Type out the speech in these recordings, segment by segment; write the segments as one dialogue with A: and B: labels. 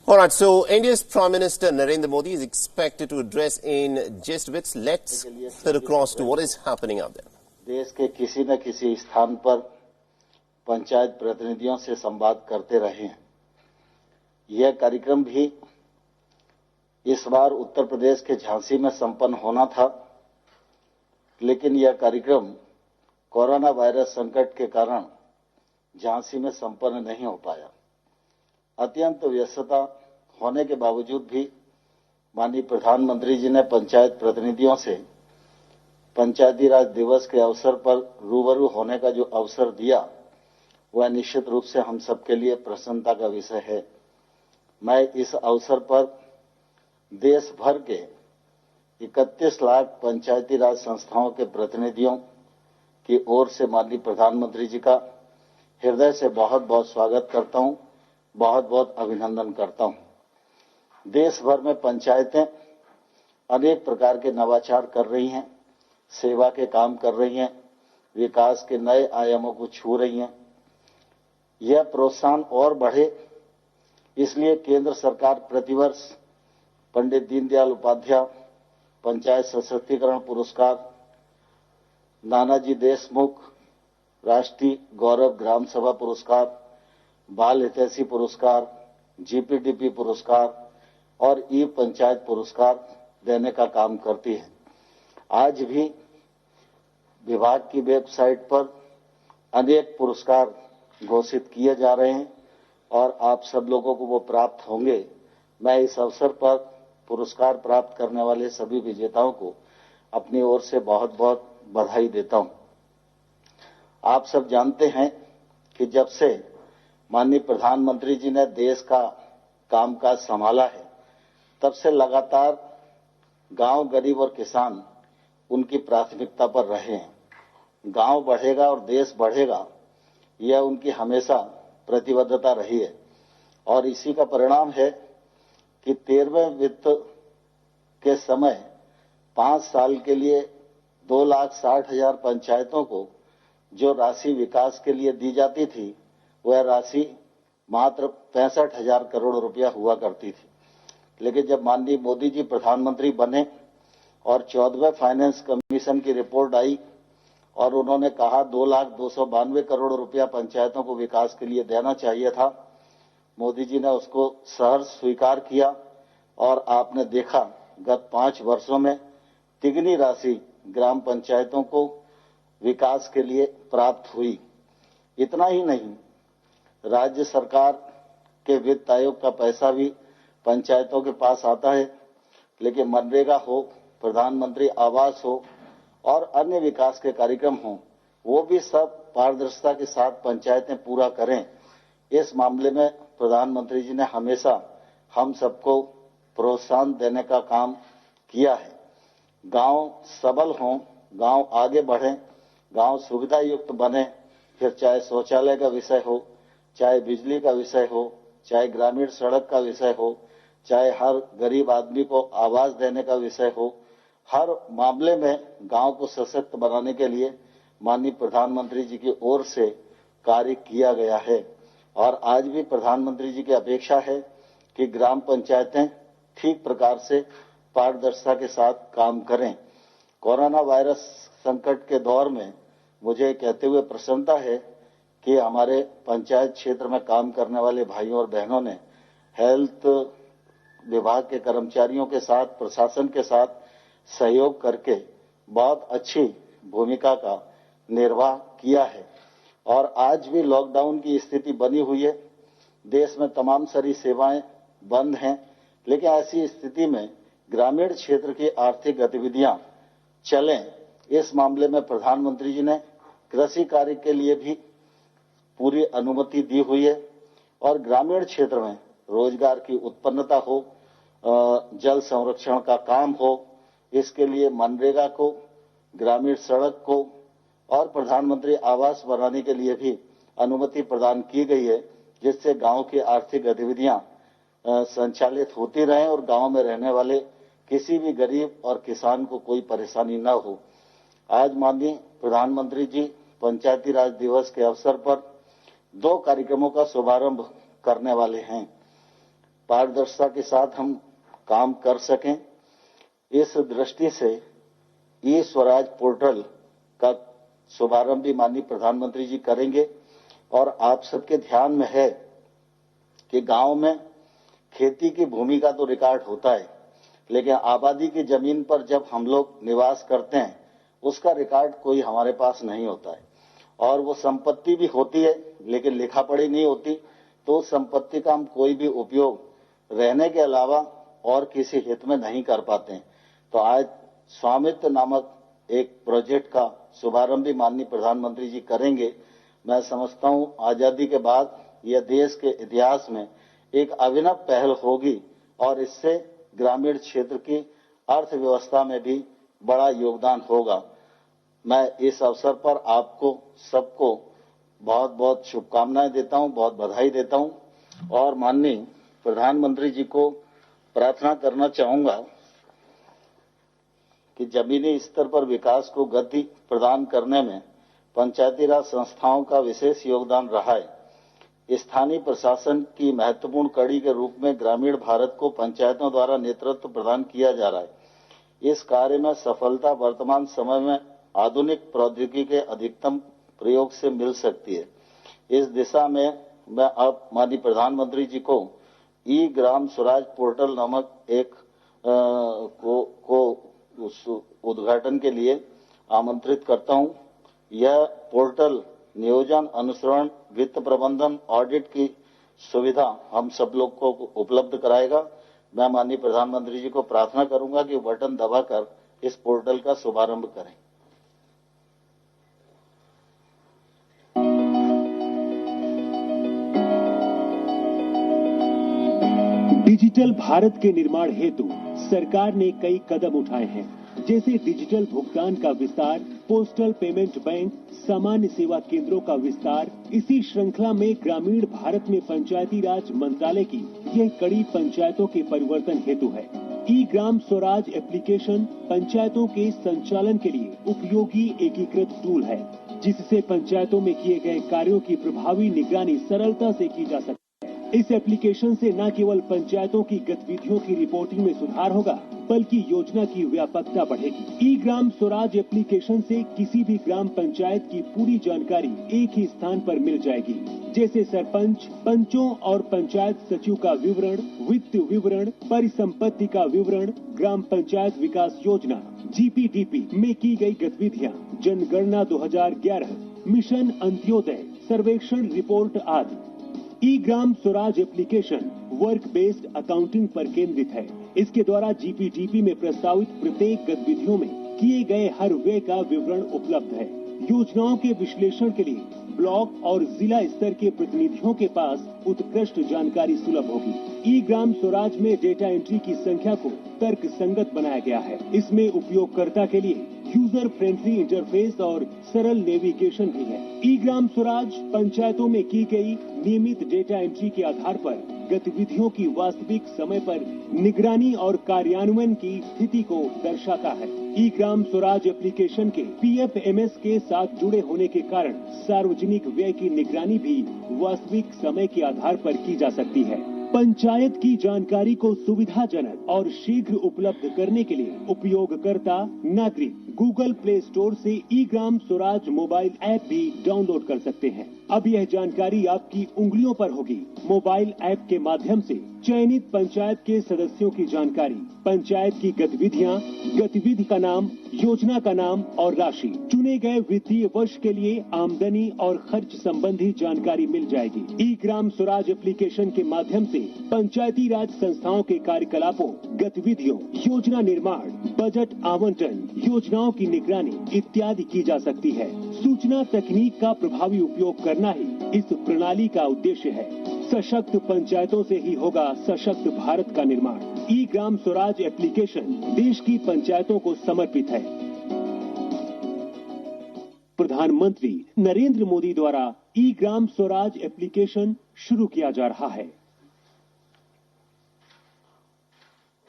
A: All right, so India's Prime Minister Narendra Modi is expected to address in just bits. Let's head across to what is happening out there.
B: देश के किसी न किसी स्थान पर पंचायत प्रतिनिधियों से संवाद करते रहे हैं। यह कार्यक्रम भी इस बार उत्तर प्रदेश के झांसी में संपन्न होना था, लेकिन यह कार्यक्रम कोरोना वायरस संकट के कारण झांसी में संपन्न नहीं हो पाया। अत्यंत व्यस्तता होने के बावजूद भी माननीय प्रधानमंत्री जी ने पंचायत प्रतिनिधियों से पंचायती राज दिवस के अवसर पर रूबरू होने का जो अवसर दिया, वह निश्चित रूप से हम सबके लिए प्रसन्नता का विषय है। मैं इस अवसर पर देश भर के 31 लाख पंचायती राज संस्थाओं के प्रतिनिधियों की ओर से माननीय प्रधानमंत्री जी का हृदय से बहुत बहुत स्वागत करता हूं, बहुत बहुत अभिनंदन करता हूं। देश भर में पंचायतें अनेक प्रकार के नवाचार कर रही हैं, सेवा के काम कर रही हैं, विकास के नए आयामों को छू रही हैं। यह प्रोत्साहन और बढ़े, इसलिए केंद्र सरकार प्रतिवर्ष पंडित दीनदयाल उपाध्याय पंचायत सशक्तिकरण पुरस्कार, नानाजी देशमुख राष्ट्रीय गौरव ग्राम सभा पुरस्कार, बाल हितैषी पुरस्कार, जीपीडीपी पुरस्कार और ई पंचायत पुरस्कार देने का काम करती है। आज भी विभाग की वेबसाइट पर अनेक पुरस्कार घोषित किए जा रहे हैं और आप सब लोगों को वो प्राप्त होंगे। मैं इस अवसर पर पुरस्कार प्राप्त करने वाले सभी विजेताओं को अपनी ओर से बहुत बहुत बधाई देता हूं। आप सब जानते हैं कि जब से माननीय प्रधानमंत्री जी ने देश का कामकाज संभाला है, तब से लगातार गांव, गरीब और किसान उनकी प्राथमिकता पर रहे हैं। गांव बढ़ेगा और देश बढ़ेगा, यह उनकी हमेशा प्रतिबद्धता रही है और इसी का परिणाम है कि 13वें वित्त के समय 5 साल के लिए 2,60,000 पंचायतों को जो राशि विकास के लिए दी जाती थी, वह राशि मात्र 65,000 करोड़ रुपया हुआ करती थी। लेकिन जब माननीय मोदी जी प्रधानमंत्री बने और 14वें फाइनेंस कमीशन की रिपोर्ट आई और उन्होंने कहा 2,02,92 करोड़ रुपया पंचायतों को विकास के लिए देना चाहिए था, मोदी जी ने उसको सहर्ष स्वीकार किया और आपने देखा गत 5 वर्षों में तिगनी राशि ग्राम पंचायतों को विकास के लिए प्राप्त हुई। इतना ही नहीं, राज्य सरकार के वित्त आयोग का पैसा भी पंचायतों के पास आता है, लेकिन मनरेगा हो, प्रधानमंत्री आवास हो और अन्य विकास के कार्यक्रम हो, वो भी सब पारदर्शिता के साथ पंचायतें पूरा करें। इस मामले में प्रधानमंत्री जी ने हमेशा हम सबको प्रोत्साहन देने का काम किया है। गांव सबल हों, गांव आगे बढ़ें, गांव सुविधा युक्त बने, फिर चाहे शौचालय का विषय हो, चाहे बिजली का विषय हो, चाहे ग्रामीण सड़क का विषय हो, चाहे हर गरीब आदमी को आवास देने का विषय हो, हर मामले में गांव को सशक्त बनाने के लिए माननीय प्रधानमंत्री जी की ओर से कार्य किया गया है। और आज भी प्रधानमंत्री जी की अपेक्षा है कि ग्राम पंचायतें ठीक प्रकार से पारदर्शिता के साथ काम करें। कोरोना वायरस संकट के दौर में मुझे कहते हुए प्रसन्नता है कि हमारे पंचायत क्षेत्र में काम करने वाले भाइयों और बहनों ने हेल्थ विभाग के कर्मचारियों के साथ, प्रशासन के साथ सहयोग करके बहुत अच्छी भूमिका का निर्वाह किया है। और आज भी लॉकडाउन की स्थिति बनी हुई है, देश में तमाम सारी सेवाएं बंद हैं, लेकिन ऐसी स्थिति में ग्रामीण क्षेत्र की आर्थिक गतिविधियां चलें, इस मामले में प्रधानमंत्री जी ने कृषि कार्य के लिए भी पूरी अनुमति दी हुई है और ग्रामीण क्षेत्र में रोजगार की उत्पन्नता हो, जल संरक्षण का काम हो, इसके लिए मनरेगा को, ग्रामीण सड़क को और प्रधानमंत्री आवास बनाने के लिए भी अनुमति प्रदान की गई है, जिससे गांव की आर्थिक गतिविधियां संचालित होती रहें और गांव में रहने वाले किसी भी गरीब और किसान को कोई परेशानी न हो। आज माननीय प्रधानमंत्री जी पंचायती राज दिवस के अवसर पर 2 कार्यक्रमों का शुभारंभ करने वाले हैं। पारदर्शिता के साथ हम काम कर सकें। इस दृष्टि से ई स्वराज पोर्टल का शुभारंभ भी माननीय प्रधानमंत्री जी करेंगे। और आप सबके ध्यान में है कि गांव में खेती की भूमि का तो रिकॉर्ड होता है, लेकिन आबादी की जमीन पर जब हम लोग निवास करते हैं उसका रिकॉर्ड कोई हमारे पास नहीं होता है। और वो संपत्ति भी होती है लेकिन लिखा पढ़ी नहीं होती, तो उस संपत्ति का हम कोई भी उपयोग रहने के अलावा और किसी हित में नहीं कर पाते हैं। तो आज स्वामित्व नामक एक प्रोजेक्ट का शुभारंभ भी माननीय प्रधानमंत्री जी करेंगे। मैं समझता हूं आजादी के बाद यह देश के इतिहास में एक अभिनव पहल होगी और इससे ग्रामीण क्षेत्र की अर्थव्यवस्था में भी बड़ा योगदान होगा। मैं इस अवसर पर आपको सबको बहुत बहुत शुभकामनाएं देता हूं, बहुत बधाई देता हूं और माननीय प्रधानमंत्री जी को प्रार्थना करना चाहूंगा कि जमीनी स्तर पर विकास को गति प्रदान करने में पंचायती राज संस्थाओं का विशेष योगदान रहा है। स्थानीय प्रशासन की महत्वपूर्ण कड़ी के रूप में ग्रामीण भारत को पंचायतों द्वारा नेतृत्व प्रदान किया जा रहा है। इस कार्य में सफलता वर्तमान समय में आधुनिक प्रौद्योगिकी के अधिकतम प्रयोग से मिल सकती है। इस दिशा में मैं अब माननीय प्रधानमंत्री जी को ई ग्राम स्वराज पोर्टल नामक एक उद्घाटन के लिए आमंत्रित करता हूं। यह पोर्टल नियोजन, अनुसरण, वित्त प्रबंधन, ऑडिट की सुविधा हम सब लोग को उपलब्ध कराएगा। मैं माननीय प्रधानमंत्री जी को प्रार्थना करूंगा कि बटन दबाकर इस पोर्टल का शुभारंभ करें।
C: डिजिटल भारत के निर्माण हेतु सरकार ने कई कदम उठाए हैं, जैसे डिजिटल भुगतान का विस्तार, पोस्टल पेमेंट बैंक, सामान्य सेवा केंद्रों का विस्तार। इसी श्रृंखला में ग्रामीण भारत में पंचायती राज मंत्रालय की यह कड़ी पंचायतों के परिवर्तन हेतु है। ई ग्राम स्वराज एप्लीकेशन पंचायतों के संचालन के लिए उपयोगी एकीकृत टूल है, जिससे पंचायतों में किए गए कार्यों की प्रभावी निगरानी सरलता से की जा सकती है। इस एप्लीकेशन से न केवल पंचायतों की गतिविधियों की रिपोर्टिंग में सुधार होगा, बल्कि योजना की व्यापकता बढ़ेगी। ई ग्राम स्वराज एप्लीकेशन से किसी भी ग्राम पंचायत की पूरी जानकारी एक ही स्थान पर मिल जाएगी, जैसे सरपंच, पंचों और पंचायत सचिव का विवरण, वित्त विवरण, परिसंपत्ति का विवरण, ग्राम पंचायत विकास योजना GPDP में की गई गतिविधियाँ, जनगणना 2011, मिशन अंत्योदय, सर्वेक्षण रिपोर्ट आदि। E Gram Swaraj application work based accounting पर केंद्रित है। इसके द्वारा GPDP में प्रस्तावित प्रत्येक गतिविधियों में किए गए हर व्यय का विवरण उपलब्ध है। योजनाओं के विश्लेषण के लिए ब्लॉक और जिला स्तर के प्रतिनिधियों के पास उत्कृष्ट जानकारी सुलभ होगी। ई ग्राम स्वराज में डेटा एंट्री की संख्या को तर्क संगत बनाया गया है। इसमें उपयोगकर्ता के लिए यूजर फ्रेंडली इंटरफेस और सरल नेविगेशन भी है। ई ग्राम स्वराज पंचायतों में की गई नियमित डेटा एंट्री के आधार पर गतिविधियों की वास्तविक समय पर निगरानी और कार्यान्वयन की स्थिति को दर्शाता है। ई ग्राम स्वराज एप्लीकेशन के PFMS के साथ जुड़े होने के कारण सार्वजनिक व्यय की निगरानी भी वास्तविक समय के आधार पर की जा सकती है। पंचायत की जानकारी को सुविधाजनक और शीघ्र उपलब्ध करने के लिए उपयोगकर्ता नागरिक गूगल प्ले स्टोर से ई ग्राम स्वराज मोबाइल ऐप भी डाउनलोड कर सकते हैं। अब यह जानकारी आपकी उंगलियों पर होगी। मोबाइल ऐप के माध्यम से चयनित पंचायत के सदस्यों की जानकारी, पंचायत की गतिविधियां, गतिविधि का नाम, योजना का नाम और राशि, चुने गए वित्तीय वर्ष के लिए आमदनी और खर्च संबंधी जानकारी मिल जाएगी। ई ग्राम स्वराज एप्लीकेशन के माध्यम से पंचायती राज संस्थाओं के कार्यकलापों, गतिविधियों, योजना निर्माण, बजट आवंटन, योजनाओं की निगरानी इत्यादि की जा सकती है। सूचना तकनीक का प्रभावी उपयोग करना ही इस प्रणाली का उद्देश्य है। सशक्त पंचायतों से ही होगा सशक्त भारत का निर्माण। ई ग्राम स्वराज एप्लीकेशन देश की पंचायतों को समर्पित है। प्रधानमंत्री नरेंद्र मोदी द्वारा ई ग्राम स्वराज एप्लीकेशन शुरू किया जा रहा है।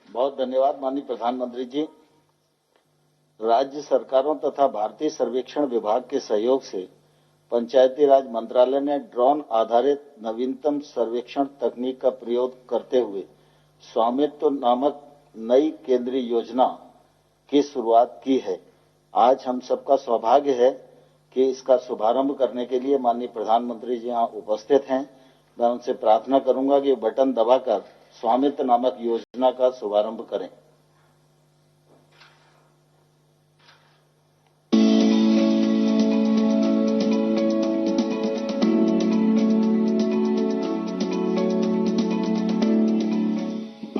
B: बहुत धन्यवाद माननीय प्रधानमंत्री जी। राज्य सरकारों तथा भारतीय सर्वेक्षण विभाग के सहयोग से पंचायती राज मंत्रालय ने ड्रोन आधारित नवीनतम सर्वेक्षण तकनीक का प्रयोग करते हुए स्वामित्व नामक नई केंद्रीय योजना की शुरुआत की है। आज हम सबका सौभाग्य है कि इसका शुभारंभ करने के लिए माननीय प्रधानमंत्री जी यहाँ उपस्थित हैं। मैं उनसे प्रार्थना करूंगा कि बटन दबाकर स्वामित्व नामक योजना का शुभारंभ करें।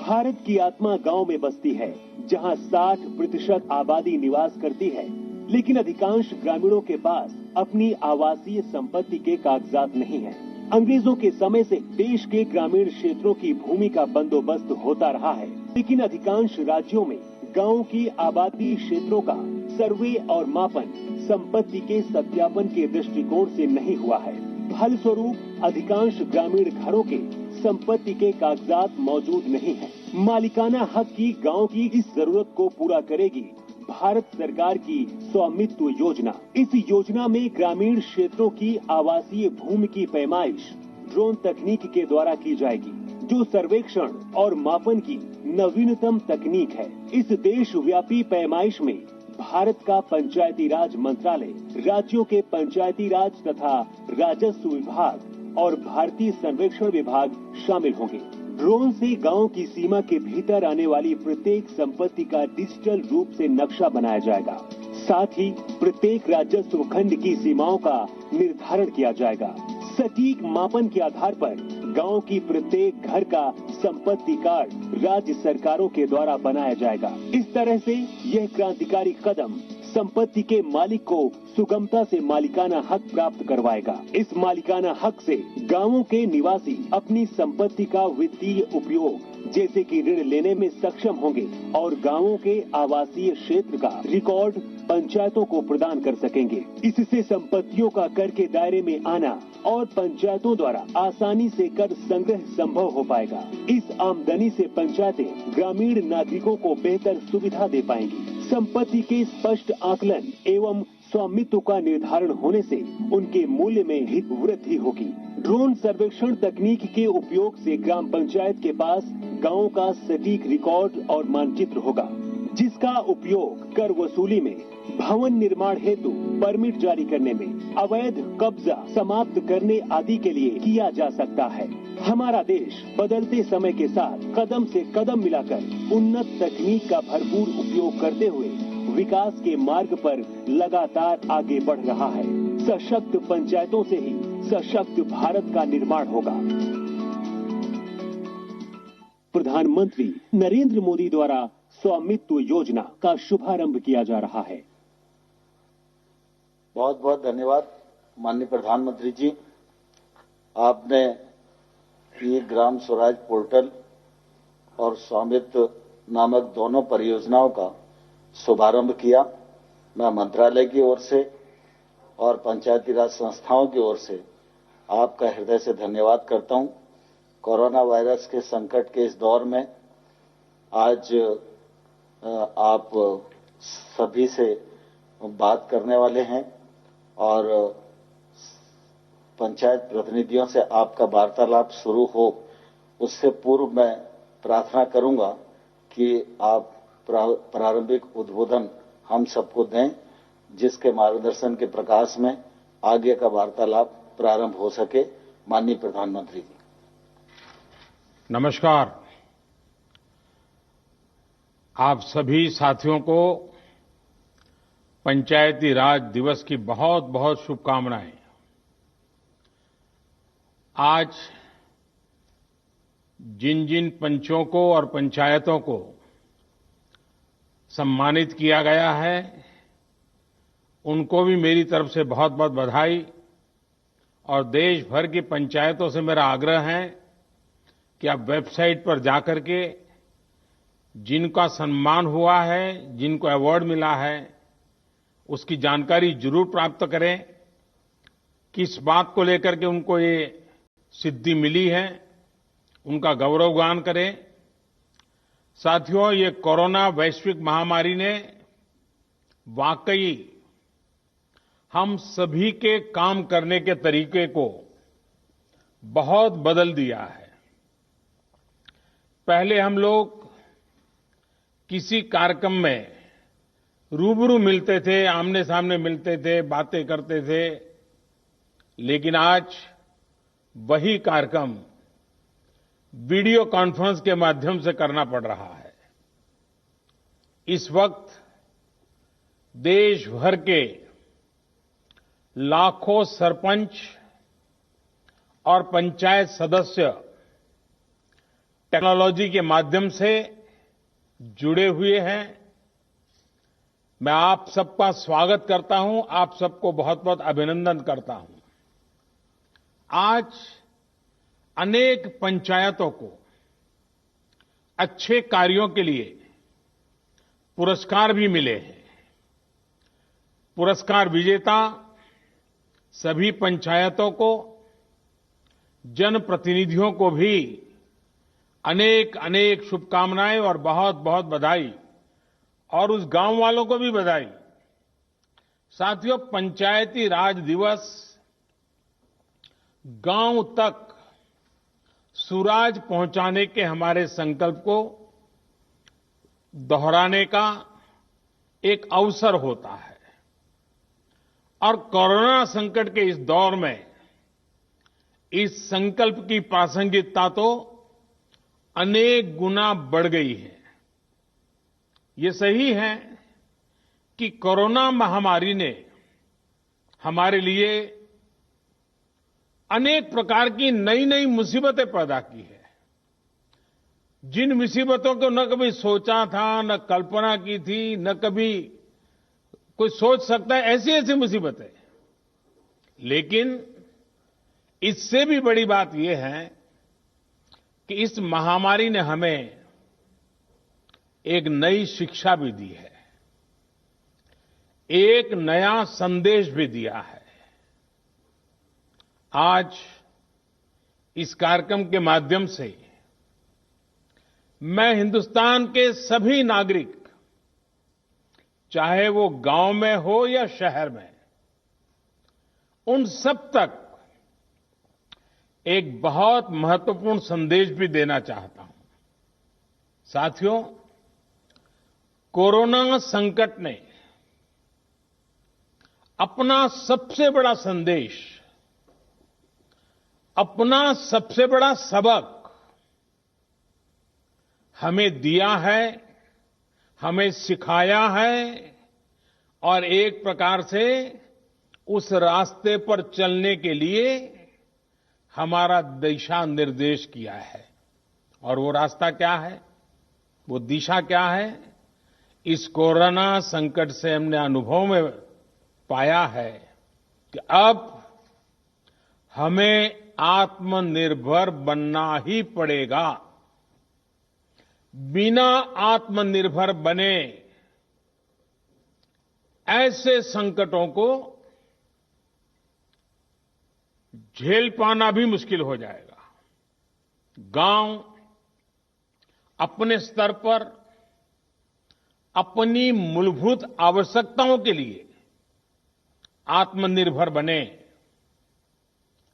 C: भारत की आत्मा गांव में बसती है, जहां 60% आबादी निवास करती है, लेकिन अधिकांश ग्रामीणों के पास अपनी आवासीय संपत्ति के कागजात नहीं हैं। अंग्रेजों के समय से देश के ग्रामीण क्षेत्रों की भूमि का बंदोबस्त होता रहा है, लेकिन अधिकांश राज्यों में गांव की आबादी क्षेत्रों का सर्वे और मापन संपत्ति के सत्यापन के दृष्टिकोण से नहीं हुआ है। फलस्वरूप अधिकांश ग्रामीण घरों के संपत्ति के कागजात मौजूद नहीं हैं। मालिकाना हक की गांव की इस जरूरत को पूरा करेगी भारत सरकार की स्वामित्व योजना। इस योजना में ग्रामीण क्षेत्रों की आवासीय भूमि की पैमाइश ड्रोन तकनीक के द्वारा की जाएगी, जो सर्वेक्षण और मापन की नवीनतम तकनीक है। इस देशव्यापी पैमाइश में भारत का पंचायती राज मंत्रालय, राज्यों के पंचायती राज तथा राजस्व विभाग और भारतीय सर्वेक्षण विभाग शामिल होंगे। ड्रोन से गांव की सीमा के भीतर आने वाली प्रत्येक संपत्ति का डिजिटल रूप से नक्शा बनाया जाएगा। साथ ही प्रत्येक राजस्व खंड की सीमाओं का निर्धारण किया जाएगा। सटीक मापन के आधार पर गांव की प्रत्येक घर का संपत्ति कार्ड राज्य सरकारों के द्वारा बनाया जाएगा। इस तरह से यह क्रांतिकारी कदम संपत्ति के मालिक को सुगमता से मालिकाना हक प्राप्त करवाएगा। इस मालिकाना हक से गांवों के निवासी अपनी संपत्ति का वित्तीय उपयोग जैसे कि ऋण लेने में सक्षम होंगे और गांवों के आवासीय क्षेत्र का रिकॉर्ड पंचायतों को प्रदान कर सकेंगे। इससे संपत्तियों का कर के दायरे में आना और पंचायतों द्वारा आसानी से कर संग्रह संभव हो पाएगा। इस आमदनी से पंचायतें ग्रामीण नागरिकों को बेहतर सुविधा दे पाएंगी। संपत्ति के स्पष्ट आकलन एवं स्वामित्व का निर्धारण होने से उनके मूल्य में भी वृद्धि होगी। ड्रोन सर्वेक्षण तकनीक के उपयोग से ग्राम पंचायत के पास गांव का सटीक रिकॉर्ड और मानचित्र होगा, जिसका उपयोग कर वसूली में, भवन निर्माण हेतु परमिट जारी करने में, अवैध कब्जा समाप्त करने आदि के लिए किया जा सकता है। हमारा देश बदलते समय के साथ कदम से कदम मिलाकर उन्नत तकनीक का भरपूर उपयोग करते हुए विकास के मार्ग पर लगातार आगे बढ़ रहा है। सशक्त पंचायतों से ही सशक्त भारत का निर्माण होगा। प्रधानमंत्री नरेंद्र मोदी द्वारा स्वामित्व योजना का शुभारंभ किया जा रहा है।
B: बहुत बहुत धन्यवाद माननीय प्रधानमंत्री जी। आपने ये ग्राम स्वराज पोर्टल और स्वामित्व नामक दोनों परियोजनाओं का शुभारंभ किया। मैं मंत्रालय की ओर से और पंचायती राज संस्थाओं की ओर से आपका हृदय से धन्यवाद करता हूं। कोरोना वायरस के संकट के इस दौर में आज आप सभी से बात करने वाले हैं और पंचायत प्रतिनिधियों से आपका वार्तालाप शुरू हो, उससे पूर्व मैं प्रार्थना करूंगा कि आप प्रारंभिक उद्बोधन हम सबको दें, जिसके मार्गदर्शन के प्रकाश में आगे का वार्तालाप प्रारंभ हो सके। माननीय प्रधानमंत्री जी।
D: नमस्कार। आप सभी साथियों को पंचायती राज दिवस की बहुत बहुत शुभकामनाएं। आज जिन जिन पंचों को और पंचायतों को सम्मानित किया गया है, उनको भी मेरी तरफ से बहुत बहुत बधाई। और देश भर की पंचायतों से मेरा आग्रह है कि आप वेबसाइट पर जाकर के जिनका सम्मान हुआ है, जिनको अवार्ड मिला है, उसकी जानकारी जरूर प्राप्त करें। किस बात को लेकर के उनको ये सिद्धि मिली है, उनका गौरवगान करें। साथियों, ये कोरोना वैश्विक महामारी ने वाकई हम सभी के काम करने के तरीके को बहुत बदल दिया है। पहले हम लोग किसी कार्यक्रम में रूबरू मिलते थे, आमने सामने मिलते थे, बातें करते थे, लेकिन आज वही कार्यक्रम वीडियो कॉन्फ्रेंस के माध्यम से करना पड़ रहा है। इस वक्त देश भर के लाखों सरपंच और पंचायत सदस्य टेक्नोलॉजी के माध्यम से जुड़े हुए हैं। मैं आप सबका स्वागत करता हूं, आप सबको बहुत बहुत अभिनंदन करता हूं। आज अनेक पंचायतों को अच्छे कार्यों के लिए पुरस्कार भी मिले हैं। पुरस्कार विजेता सभी पंचायतों को, जनप्रतिनिधियों को भी अनेक अनेक शुभकामनाएं और बहुत बहुत बधाई, और उस गांव वालों को भी बधाई। साथियों, पंचायती राज दिवस गांव तक सुराज पहुंचाने के हमारे संकल्प को दोहराने का एक अवसर होता है, और कोरोना संकट के इस दौर में इस संकल्प की प्रासंगिकता तो अनेक गुना बढ़ गई है। ये सही है कि कोरोना महामारी ने हमारे लिए अनेक प्रकार की नई नई मुसीबतें पैदा की है। जिन मुसीबतों को न कभी सोचा था, न कल्पना की थी, न कभी कोई सोच सकता है, ऐसी ऐसी मुसीबतें। लेकिन इससे भी बड़ी बात यह है कि इस महामारी ने हमें एक नई शिक्षा भी दी है, एक नया संदेश भी दिया है। आज इस कार्यक्रम के माध्यम से मैं हिंदुस्तान के सभी नागरिक, चाहे वो गांव में हो या शहर में, उन सब तक एक बहुत महत्वपूर्ण संदेश भी देना चाहता हूं। साथियों, कोरोना संकट ने अपना सबसे बड़ा संदेश, अपना सबसे बड़ा सबक हमें दिया है, हमें सिखाया है, और एक प्रकार से उस रास्ते पर चलने के लिए हमारा दिशा निर्देश किया है। और वो रास्ता क्या है, वो दिशा क्या है? इस कोरोना संकट से हमने अनुभव में पाया है कि अब हमें आत्मनिर्भर बनना ही पड़ेगा। बिना आत्मनिर्भर बने ऐसे संकटों को झेल पाना भी मुश्किल हो जाएगा। गांव अपने स्तर पर अपनी मूलभूत आवश्यकताओं के लिए आत्मनिर्भर बने,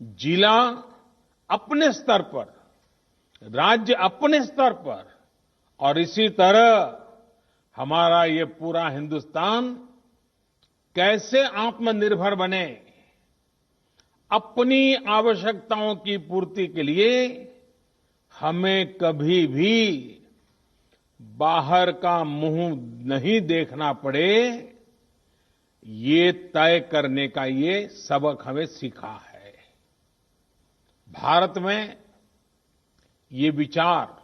D: जिला अपने स्तर पर, राज्य अपने स्तर पर, और इसी तरह हमारा ये पूरा हिंदुस्तान कैसे आत्मनिर्भर बने, अपनी आवश्यकताओं की पूर्ति के लिए हमें कभी भी बाहर का मुंह नहीं देखना पड़े, ये तय करने का ये सबक हमें सीखा है। भारत में ये विचार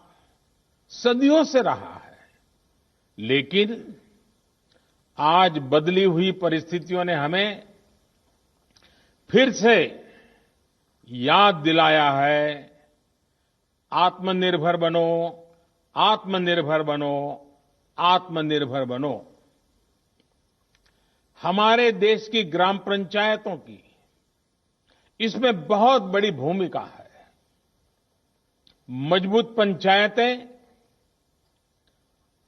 D: सदियों से रहा है, लेकिन आज बदली हुई परिस्थितियों ने हमें फिर से याद दिलाया है, आत्मनिर्भर बनो, आत्मनिर्भर बनो, आत्मनिर्भर बनो। हमारे देश की ग्राम पंचायतों की इसमें बहुत बड़ी भूमिका है। मजबूत पंचायतें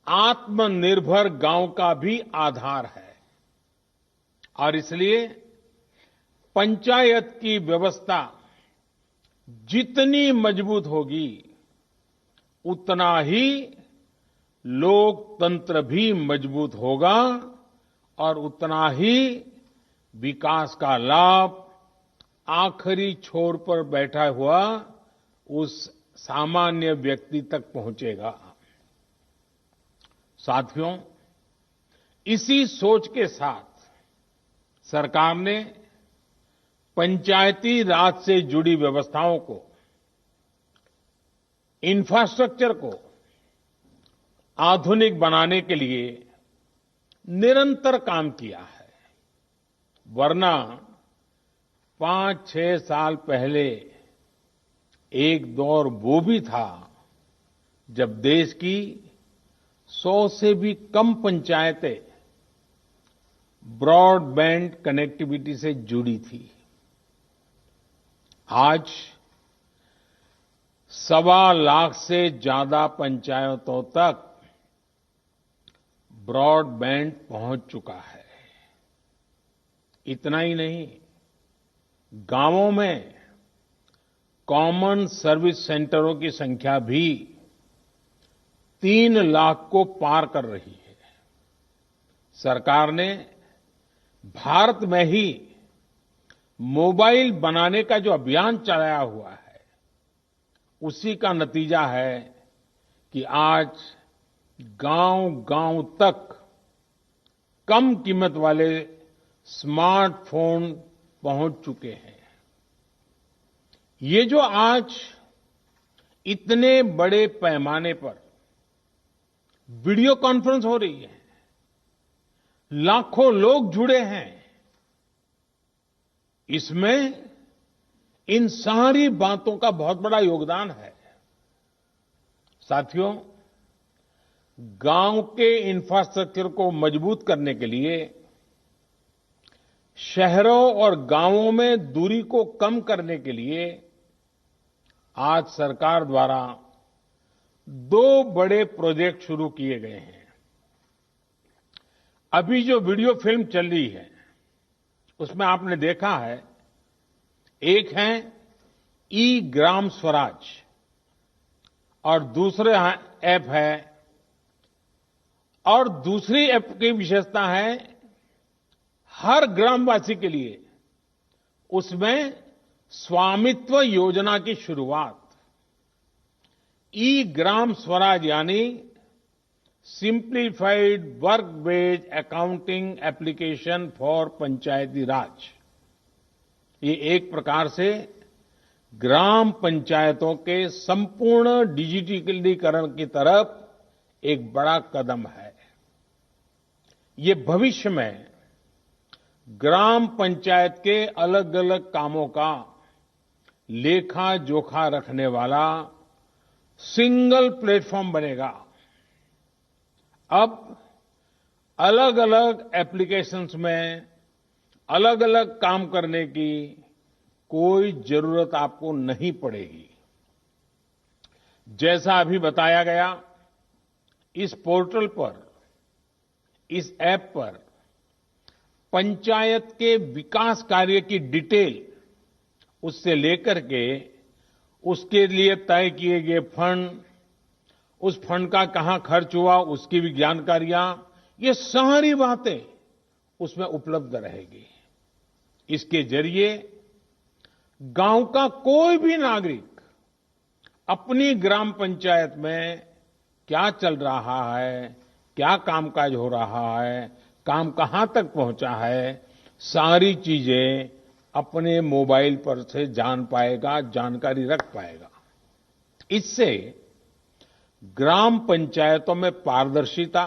D: आत्मनिर्भर गांव का भी आधार है, और इसलिए पंचायत की व्यवस्था जितनी मजबूत होगी उतना ही लोकतंत्र भी मजबूत होगा और उतना ही विकास का लाभ आखिरी छोर पर बैठा हुआ उस सामान्य व्यक्ति तक पहुंचेगा। साथियों, इसी सोच के साथ सरकार ने पंचायती राज से जुड़ी व्यवस्थाओं को, इंफ्रास्ट्रक्चर को आधुनिक बनाने के लिए निरंतर काम किया है। वरना 5-6 साल पहले एक दौर वो भी था जब देश की 100 से भी कम पंचायतें ब्रॉडबैंड कनेक्टिविटी से जुड़ी थी। आज 1.25 लाख से ज्यादा पंचायतों तक ब्रॉडबैंड पहुंच चुका है। इतना ही नहीं, गांवों में कॉमन सर्विस सेंटरों की संख्या भी 3 लाख को पार कर रही है। सरकार ने भारत में ही मोबाइल बनाने का जो अभियान चलाया हुआ है, उसी का नतीजा है कि आज गांव-गांव तक कम कीमत वाले स्मार्टफोन पहुंच चुके हैं। ये जो आज इतने बड़े पैमाने पर वीडियो कॉन्फ्रेंस हो रही है, लाखों लोग जुड़े हैं, इसमें इन सारी बातों का बहुत बड़ा योगदान है। साथियों, गांव के इंफ्रास्ट्रक्चर को मजबूत करने के लिए शहरों और गांवों में दूरी को कम करने के लिए आज सरकार द्वारा 2 बड़े प्रोजेक्ट शुरू किए गए हैं। अभी जो वीडियो फिल्म चल रही है, उसमें आपने देखा है, एक है ई ग्राम स्वराज और दूसरा ऐप है, और दूसरी ऐप की विशेषता है हर ग्रामवासी के लिए उसमें स्वामित्व योजना की शुरुआत। ई ग्राम स्वराज यानी simplified work based accounting application for Panchayati Raj. ये एक प्रकार से ग्राम पंचायतों के संपूर्ण डिजिटलीकरण की तरफ एक बड़ा कदम है। ये भविष्य में ग्राम पंचायत के अलग अलग कामों का लेखा जोखा रखने वाला सिंगल प्लेटफॉर्म बनेगा। अब अलग अलग एप्लीकेशंस में अलग अलग काम करने की कोई जरूरत आपको नहीं पड़ेगी। जैसा अभी बताया गया, इस पोर्टल पर, इस ऐप पर पंचायत के विकास कार्य की डिटेल, उससे लेकर के उसके लिए तय किए गए फंड, उस फंड का कहां खर्च हुआ, उसकी भी जानकारियां, ये सारी बातें उसमें उपलब्ध रहेगी। इसके जरिए गांव का कोई भी नागरिक अपनी ग्राम पंचायत में क्या चल रहा है, क्या कामकाज हो रहा है, काम कहां तक पहुंचा है, सारी चीजें अपने मोबाइल पर से जान पाएगा, जानकारी रख पाएगा। इससे ग्राम पंचायतों में पारदर्शिता,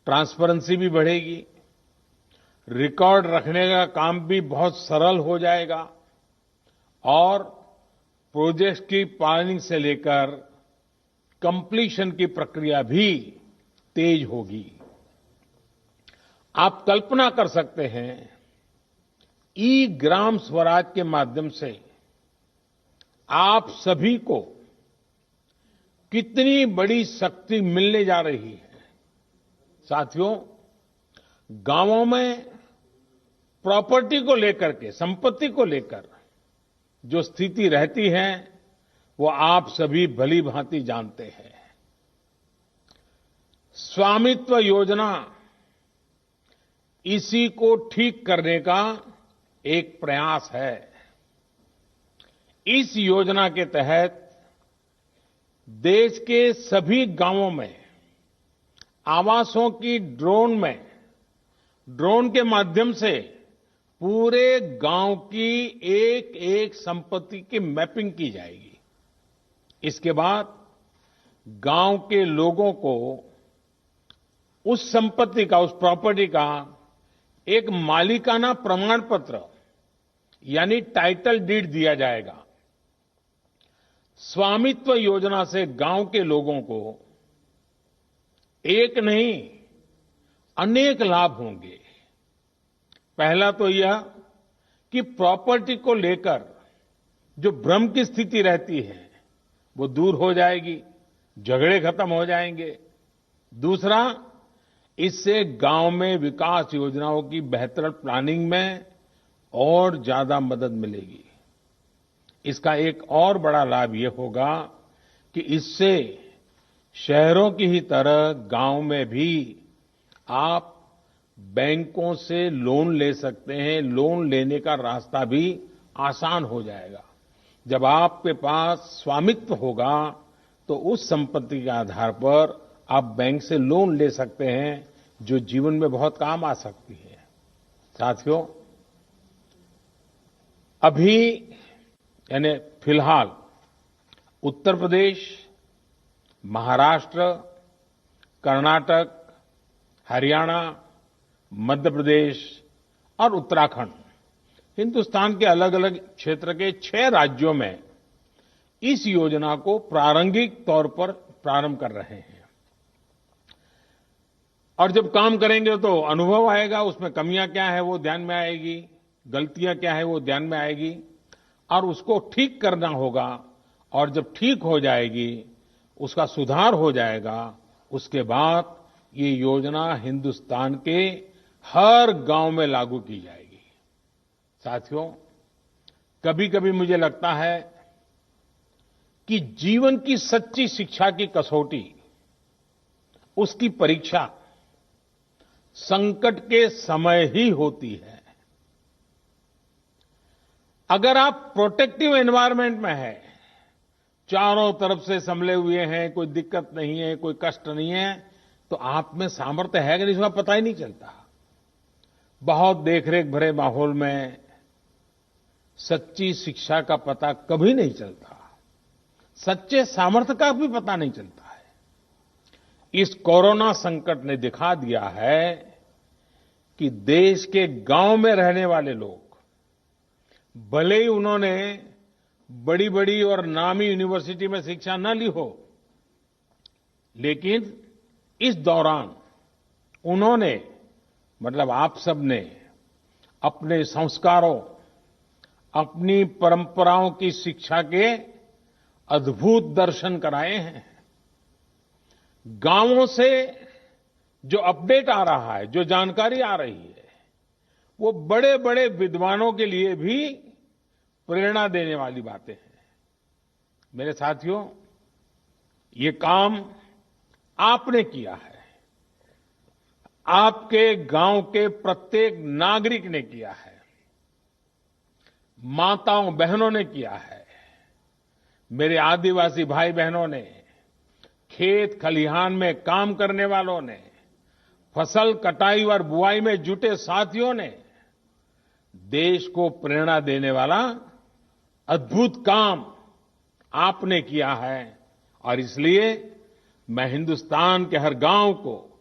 D: ट्रांसपेरेंसी भी बढ़ेगी, रिकॉर्ड रखने का काम भी बहुत सरल हो जाएगा और प्रोजेक्ट की प्लानिंग से लेकर कंप्लीशन की प्रक्रिया भी तेज होगी। आप कल्पना कर सकते हैं, ई ग्राम स्वराज के माध्यम से आप सभी को कितनी बड़ी शक्ति मिलने जा रही है। साथियों, गांवों में प्रॉपर्टी को लेकर के, संपत्ति को लेकर जो स्थिति रहती है वो आप सभी भली भांति जानते हैं। स्वामित्व योजना इसी को ठीक करने का एक प्रयास है। इस योजना के तहत देश के सभी गांवों में आवासों की ड्रोन के माध्यम से पूरे गांव की एक एक संपत्ति की मैपिंग की जाएगी। इसके बाद गांव के लोगों को उस संपत्ति का, उस प्रॉपर्टी का एक मालिकाना प्रमाण पत्र यानी टाइटल डीड दिया जाएगा। स्वामित्व योजना से गांव के लोगों को एक नहीं अनेक लाभ होंगे। पहला तो यह कि प्रॉपर्टी को लेकर जो भ्रम की स्थिति रहती है वो दूर हो जाएगी, झगड़े खत्म हो जाएंगे। दूसरा, इससे गांव में विकास योजनाओं की बेहतर प्लानिंग में और ज्यादा मदद मिलेगी। इसका एक और बड़ा लाभ ये होगा कि इससे शहरों की ही तरह गांव में भी आप बैंकों से लोन ले सकते हैं। लोन लेने का रास्ता भी आसान हो जाएगा। जब आपके पास स्वामित्व होगा तो उस संपत्ति के आधार पर आप बैंक से लोन ले सकते हैं, जो जीवन में बहुत काम आ सकती है। साथियों, अभी यानी फिलहाल उत्तर प्रदेश, महाराष्ट्र, कर्नाटक, हरियाणा, मध्य प्रदेश और उत्तराखंड, हिंदुस्तान के अलग अलग क्षेत्र के 6 राज्यों में इस योजना को प्रारंभिक तौर पर प्रारंभ कर रहे हैं। और जब काम करेंगे तो अनुभव आएगा, उसमें कमियां क्या है वो ध्यान में आएगी, गलतियां क्या है वो ध्यान में आएगी और उसको ठीक करना होगा। और जब ठीक हो जाएगी, उसका सुधार हो जाएगा, उसके बाद ये योजना हिंदुस्तान के हर गांव में लागू की जाएगी। साथियों, कभी-कभी मुझे लगता है कि जीवन की सच्ची शिक्षा की कसौटी, उसकी परीक्षा संकट के समय ही होती है। अगर आप प्रोटेक्टिव एनवायरनमेंट में हैं, चारों तरफ से संभले हुए हैं, कोई दिक्कत नहीं है, कोई कष्ट नहीं है, तो आप में सामर्थ्य है कि नहीं इसका पता ही नहीं चलता। बहुत देखरेख भरे माहौल में सच्ची शिक्षा का पता कभी नहीं चलता, सच्चे सामर्थ्य का भी पता नहीं चलता है। इस कोरोना संकट ने दिखा दिया है कि देश के गांव में रहने वाले लोग, भले ही उन्होंने बड़ी बड़ी और नामी यूनिवर्सिटी में शिक्षा न ली हो, लेकिन इस दौरान उन्होंने, मतलब आप सबने अपने संस्कारों, अपनी परंपराओं की शिक्षा के अद्भुत दर्शन कराए हैं। गांवों से जो अपडेट आ रहा है, जो जानकारी आ रही है, वो बड़े बड़े विद्वानों के लिए भी प्रेरणा देने वाली बातें हैं। मेरे साथियों, ये काम आपने किया है, आपके गांव के प्रत्येक नागरिक ने किया है, माताओं बहनों ने किया है, मेरे आदिवासी भाई बहनों ने, खेत खलिहान में काम करने वालों ने, फसल कटाई और बुआई में जुटे साथियों ने देश को प्रेरणा देने वाला अद्भुत काम आपने किया है। और इसलिए मैं हिंदुस्तान के हर गांव को,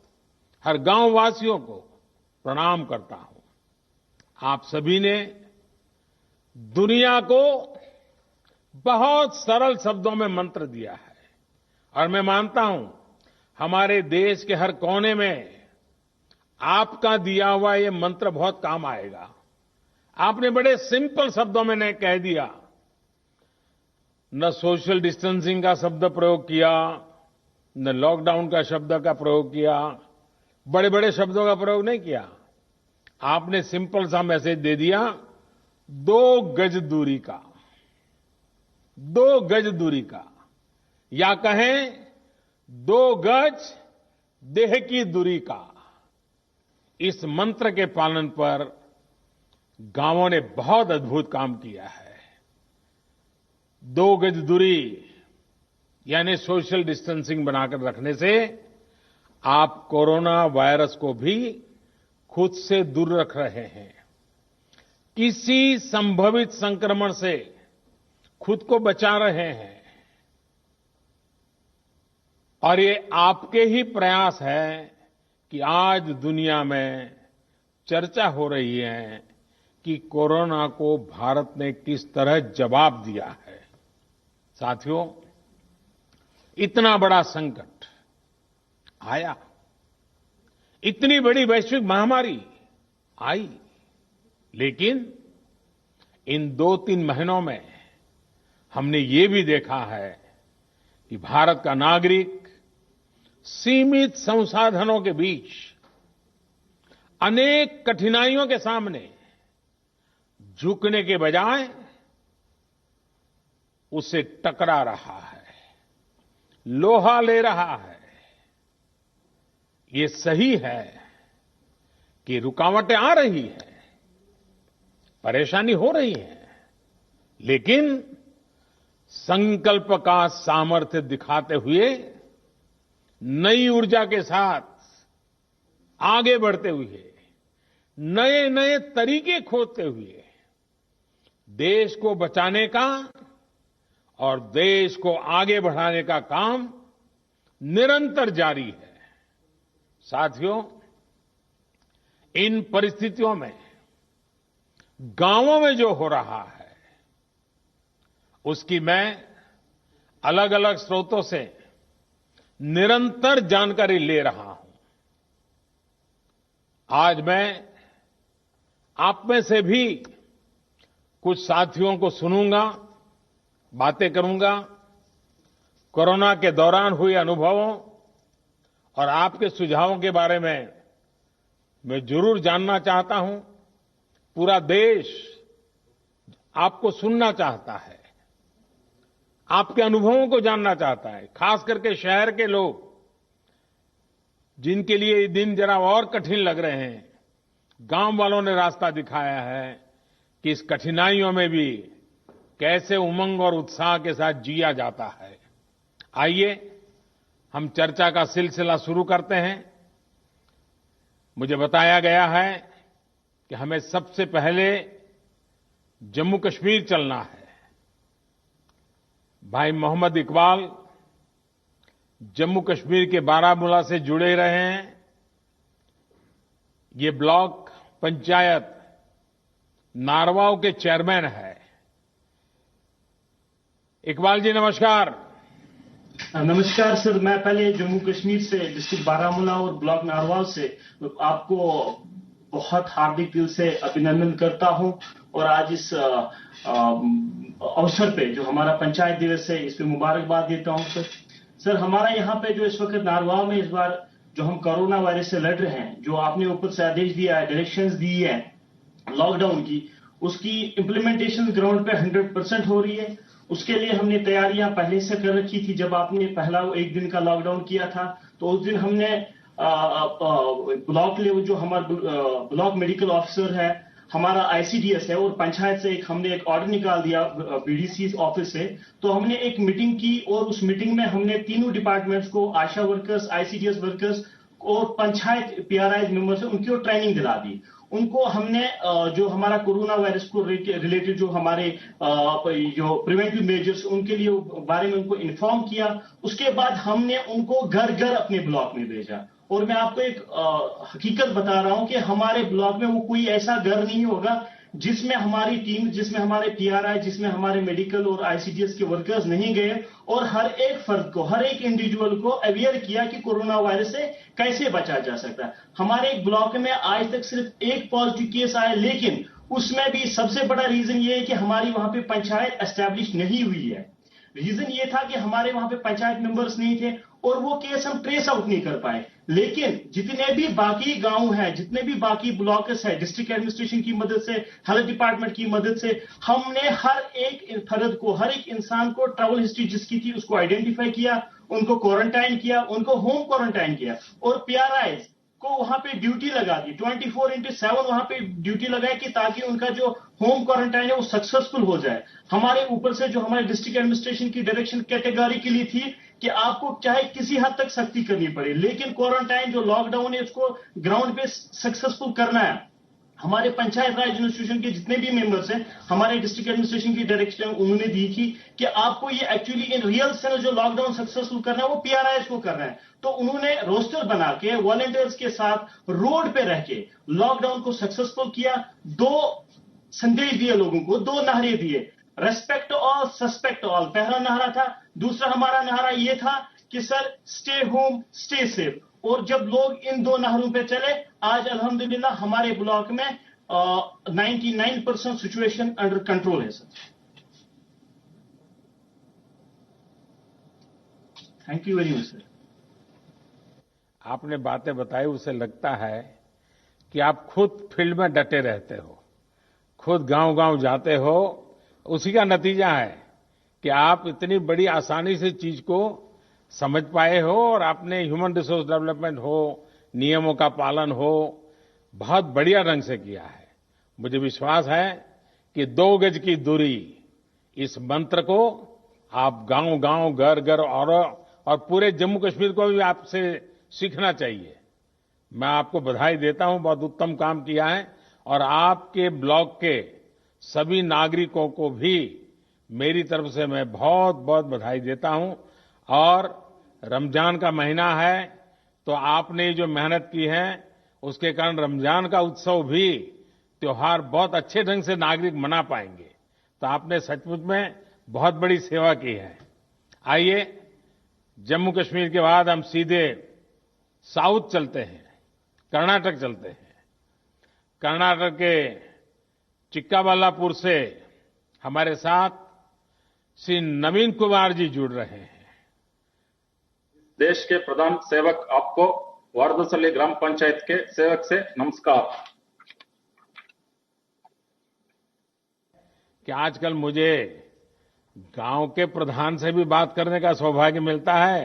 D: हर गांव वासियों को प्रणाम करता हूं। आप सभी ने दुनिया को बहुत सरल शब्दों में मंत्र दिया है और मैं मानता हूं हमारे देश के हर कोने में आपका दिया हुआ ये मंत्र बहुत काम आएगा। आपने बड़े सिंपल शब्दों में ने कह दिया, न सोशल डिस्टेंसिंग का शब्द प्रयोग किया, न लॉकडाउन का शब्द का प्रयोग किया, बड़े बड़े शब्दों का प्रयोग नहीं किया। आपने सिंपल सा मैसेज दे दिया, 2 गज दूरी का, 2 गज दूरी का, या कहें 2 गज देह की दूरी का। इस मंत्र के पालन पर गांवों ने बहुत अद्भुत काम किया है। 2 गज दूरी यानी सोशल डिस्टेंसिंग बनाकर रखने से आप कोरोना वायरस को भी खुद से दूर रख रहे हैं। किसी संभावित संक्रमण से खुद को बचा रहे हैं। और ये आपके ही प्रयास है कि आज दुनिया में चर्चा हो रही है कि कोरोना को भारत ने किस तरह जवाब दिया है। साथियों, इतना बड़ा संकट आया, इतनी बड़ी वैश्विक महामारी आई, लेकिन इन 2-3 महीनों में हमने ये भी देखा है कि भारत का नागरिक सीमित संसाधनों के बीच अनेक कठिनाइयों के सामने झुकने के बजाय उससे टकरा रहा है, लोहा ले रहा है। ये सही है कि रुकावटें आ रही हैं, परेशानी हो रही है, लेकिन संकल्प का सामर्थ्य दिखाते हुए नई ऊर्जा के साथ आगे बढ़ते हुए, नए नए तरीके खोजते हुए देश को बचाने का और देश को आगे बढ़ाने का काम निरंतर जारी है। साथियों, इन परिस्थितियों में गांवों में जो हो रहा है उसकी मैं अलग अलग स्रोतों से निरंतर जानकारी ले रहा हूं। आज मैं आप में से भी कुछ साथियों को सुनूंगा, बातें करूंगा, कोरोना के दौरान हुए अनुभवों और आपके सुझावों के बारे में मैं जरूर जानना चाहता हूं। पूरा देश आपको सुनना चाहता है, आपके अनुभवों को जानना चाहता है, खास करके शहर के लोग जिनके लिए ये दिन जरा और कठिन लग रहे हैं। गांव वालों ने रास्ता दिखाया है कि इस कठिनाइयों में भी कैसे उमंग और उत्साह के साथ जिया जाता है। आइए हम चर्चा का सिलसिला शुरू करते हैं। मुझे बताया गया है कि हमें सबसे पहले जम्मू कश्मीर चलना है। भाई मोहम्मद इकबाल जम्मू कश्मीर के बारामूला से जुड़े रहे हैं। ये ब्लॉक पंचायत नारवाव के चेयरमैन है। इकबाल जी नमस्कार।
E: नमस्कार सर, मैं पहले जम्मू कश्मीर से डिस्ट्रिक्ट बारामूला और ब्लॉक नारवाव से आपको बहुत हार्दिक दिल से अभिनंदन करता हूं। और आज इस अवसर पे जो हमारा पंचायत दिवस है, इस पे मुबारकबाद देता हूं सर। सर, हमारा यहाँ पे जो इस वक्त नारवाव में इस बार जो हम कोरोना वायरस से लड़ रहे हैं, जो आपने ऊपर से आदेश दिया है, डायरेक्शंस दी है लॉकडाउन की, उसकी इम्प्लीमेंटेशन ग्राउंड पे 100% हो रही है। उसके लिए हमने तैयारियां पहले से कर रखी थी। जब आपने पहला 1 दिन का लॉकडाउन किया था तो उस दिन हमने ब्लॉक लेवल जो हमारा ब्लॉक मेडिकल ऑफिसर है, हमारा आईसीडीएस है और पंचायत से हमने एक ऑर्डर निकाल दिया बीडीसी ऑफिस से। तो हमने एक मीटिंग की और उस मीटिंग में हमने तीनों डिपार्टमेंट्स को, आशा वर्कर्स, आईसीडीएस वर्कर्स और पंचायत पीआरआई मेंबर्स है, उनको ट्रेनिंग दिला दी। उनको हमने जो हमारा कोरोना वायरस को रिलेटेड जो हमारे जो प्रिवेंटिव मेजर्स उनके लिए बारे में उनको इन्फॉर्म किया। उसके बाद हमने उनको घर घर अपने ब्लॉक में भेजा। और मैं आपको एक हकीकत बता रहा हूं कि हमारे ब्लॉक में वो कोई ऐसा घर नहीं होगा जिसमें हमारी टीम, जिसमें हमारे पीआरआई, जिसमें हमारे मेडिकल और आईसीडीएस के वर्कर्स नहीं गए और हर एक फर्द को, हर एक इंडिविजुअल को अवेयर किया कि कोरोना वायरस से कैसे बचा जा सकता है। हमारे एक ब्लॉक में आज तक सिर्फ 1 पॉजिटिव केस आया, लेकिन उसमें भी सबसे बड़ा रीजन ये है कि हमारी वहां पे पंचायत एस्टैब्लिश नहीं हुई है। रीजन ये था कि हमारे वहां पे पंचायत मेंबर्स नहीं थे और वो केस हम ट्रेस आउट नहीं कर पाए। लेकिन जितने भी बाकी गांव हैं, जितने भी बाकी ब्लॉक्स है, डिस्ट्रिक्ट एडमिनिस्ट्रेशन की मदद से, हेल्थ डिपार्टमेंट की मदद से, हमने हर एक फर्द को, हर एक इंसान को ट्रैवल हिस्ट्री जिसकी थी उसको आइडेंटिफाई किया, उनको क्वारंटाइन किया, उनको होम क्वारंटाइन किया और पीआरआईज को वहां पे ड्यूटी लगा दी, 24/7 वहां पे ड्यूटी लगाई कि ताकि उनका जो होम क्वारंटाइन है वो सक्सेसफुल हो जाए। हमारे ऊपर से जो हमारे डिस्ट्रिक्ट एडमिनिस्ट्रेशन की डायरेक्शन कैटेगरी के लिए थी कि आपको चाहे किसी हद तक सख्ती करनी पड़े, लेकिन क्वारंटाइन जो लॉकडाउन है उसको ग्राउंड पे सक्सेसफुल करना है। हमारे पंचायत राज एडमिनिस्ट्रेशन के जितने भी मेंबर्स हैं, हमारे डिस्ट्रिक्ट एडमिनिस्ट्रेशन की डायरेक्शन उन्होंने दी थी कि आपको ये एक्चुअली इन रियल सेंस जो लॉकडाउन सक्सेसफुल करना है वो पीआरआईएस को करना है। तो उन्होंने रोस्टर बना के वॉलंटियर्स के साथ रोड पे रह के लॉकडाउन को सक्सेसफुल किया। 2 संदेश दिए लोगों को, 2 नारे दिए, रेस्पेक्ट ऑल सस्पेक्ट ऑल पहला नारा था। दूसरा हमारा नारा ये था कि sir stay home stay safe. और जब लोग इन 2 नारों पे चले, आज अल्हम्दुलिल्लाह हमारे ब्लॉक में 99% सिचुएशन अंडर कंट्रोल है sir. Thank you very much sir.
D: आपने बातें बताई, उससे लगता है कि आप खुद फील्ड में डटे रहते हो, खुद गांव-गांव जाते हो। उसी का नतीजा है कि आप इतनी बड़ी आसानी से चीज को समझ पाए हो और आपने ह्यूमन रिसोर्स डेवलपमेंट हो, नियमों का पालन हो, बहुत बढ़िया ढंग से किया है। मुझे विश्वास है कि 2 गज की दूरी इस मंत्र को आप गांव-गांव, घर-घर और पूरे जम्मू कश्मीर को भी आपसे सीखना चाहिए। मैं आपको बधाई देता हूं, बहुत उत्तम काम किया है और आपके ब्लॉक के सभी नागरिकों को भी मेरी तरफ से मैं बहुत बहुत बधाई देता हूं। और रमजान का महीना है तो आपने जो मेहनत की है उसके कारण रमजान का उत्सव भी, त्योहार बहुत अच्छे ढंग से नागरिक मना पाएंगे। तो आपने सचमुच में बहुत बड़ी सेवा की है। आइए जम्मू कश्मीर के बाद हम सीधे साउथ चलते हैं, कर्नाटक चलते हैं। कर्नाटक के चिक्काबल्लापुर से हमारे साथ श्री नवीन कुमार जी जुड़ रहे हैं।
F: देश के प्रधान सेवक आपको वारदसल्ली ग्राम पंचायत के सेवक से नमस्कार।
D: कि आजकल मुझे गांव के प्रधान से भी बात करने का सौभाग्य मिलता है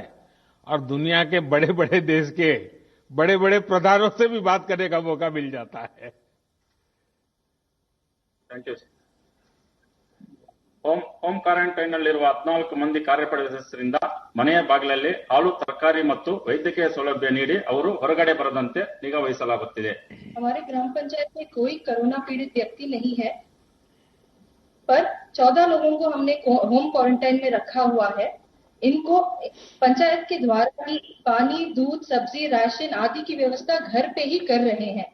D: और दुनिया के बड़े बड़े देश के बड़े बड़े प्रधानों से भी बात करने का मौका मिल जाता है।
F: Thank you. ಹೋಮ್ ಕ್ವಾರಂಟೈನ್ ನಲ್ಲಿರುವ 14 ಮಂದಿ ಕಾರ್ಯಪಡೆ ಸದಸ್ಯರಿಂದ ಮನೆಯ ಬಾಗಿಲಲ್ಲಿ ಹಾಲು, ತರಕಾರಿ ಮತ್ತು ವೈದ್ಯಕೀಯ ಸೌಲಭ್ಯ ನೀಡಿ ಅವರು ಹೊರಗಡೆ ಬರದಂತೆ ನಿಗಾ ವಹಿಸಲಾಗುತ್ತಿದೆ।
G: हमारे ग्राम पंचायत में कोई कोरोना पीड़ित व्यक्ति नहीं है, पर 14 लोगों को हमने होम क्वारंटाइन में रखा हुआ है। इनको पंचायत के द्वारा ही पानी, दूध, सब्जी, राशन आदि की व्यवस्था घर पे ही कर रहे हैं।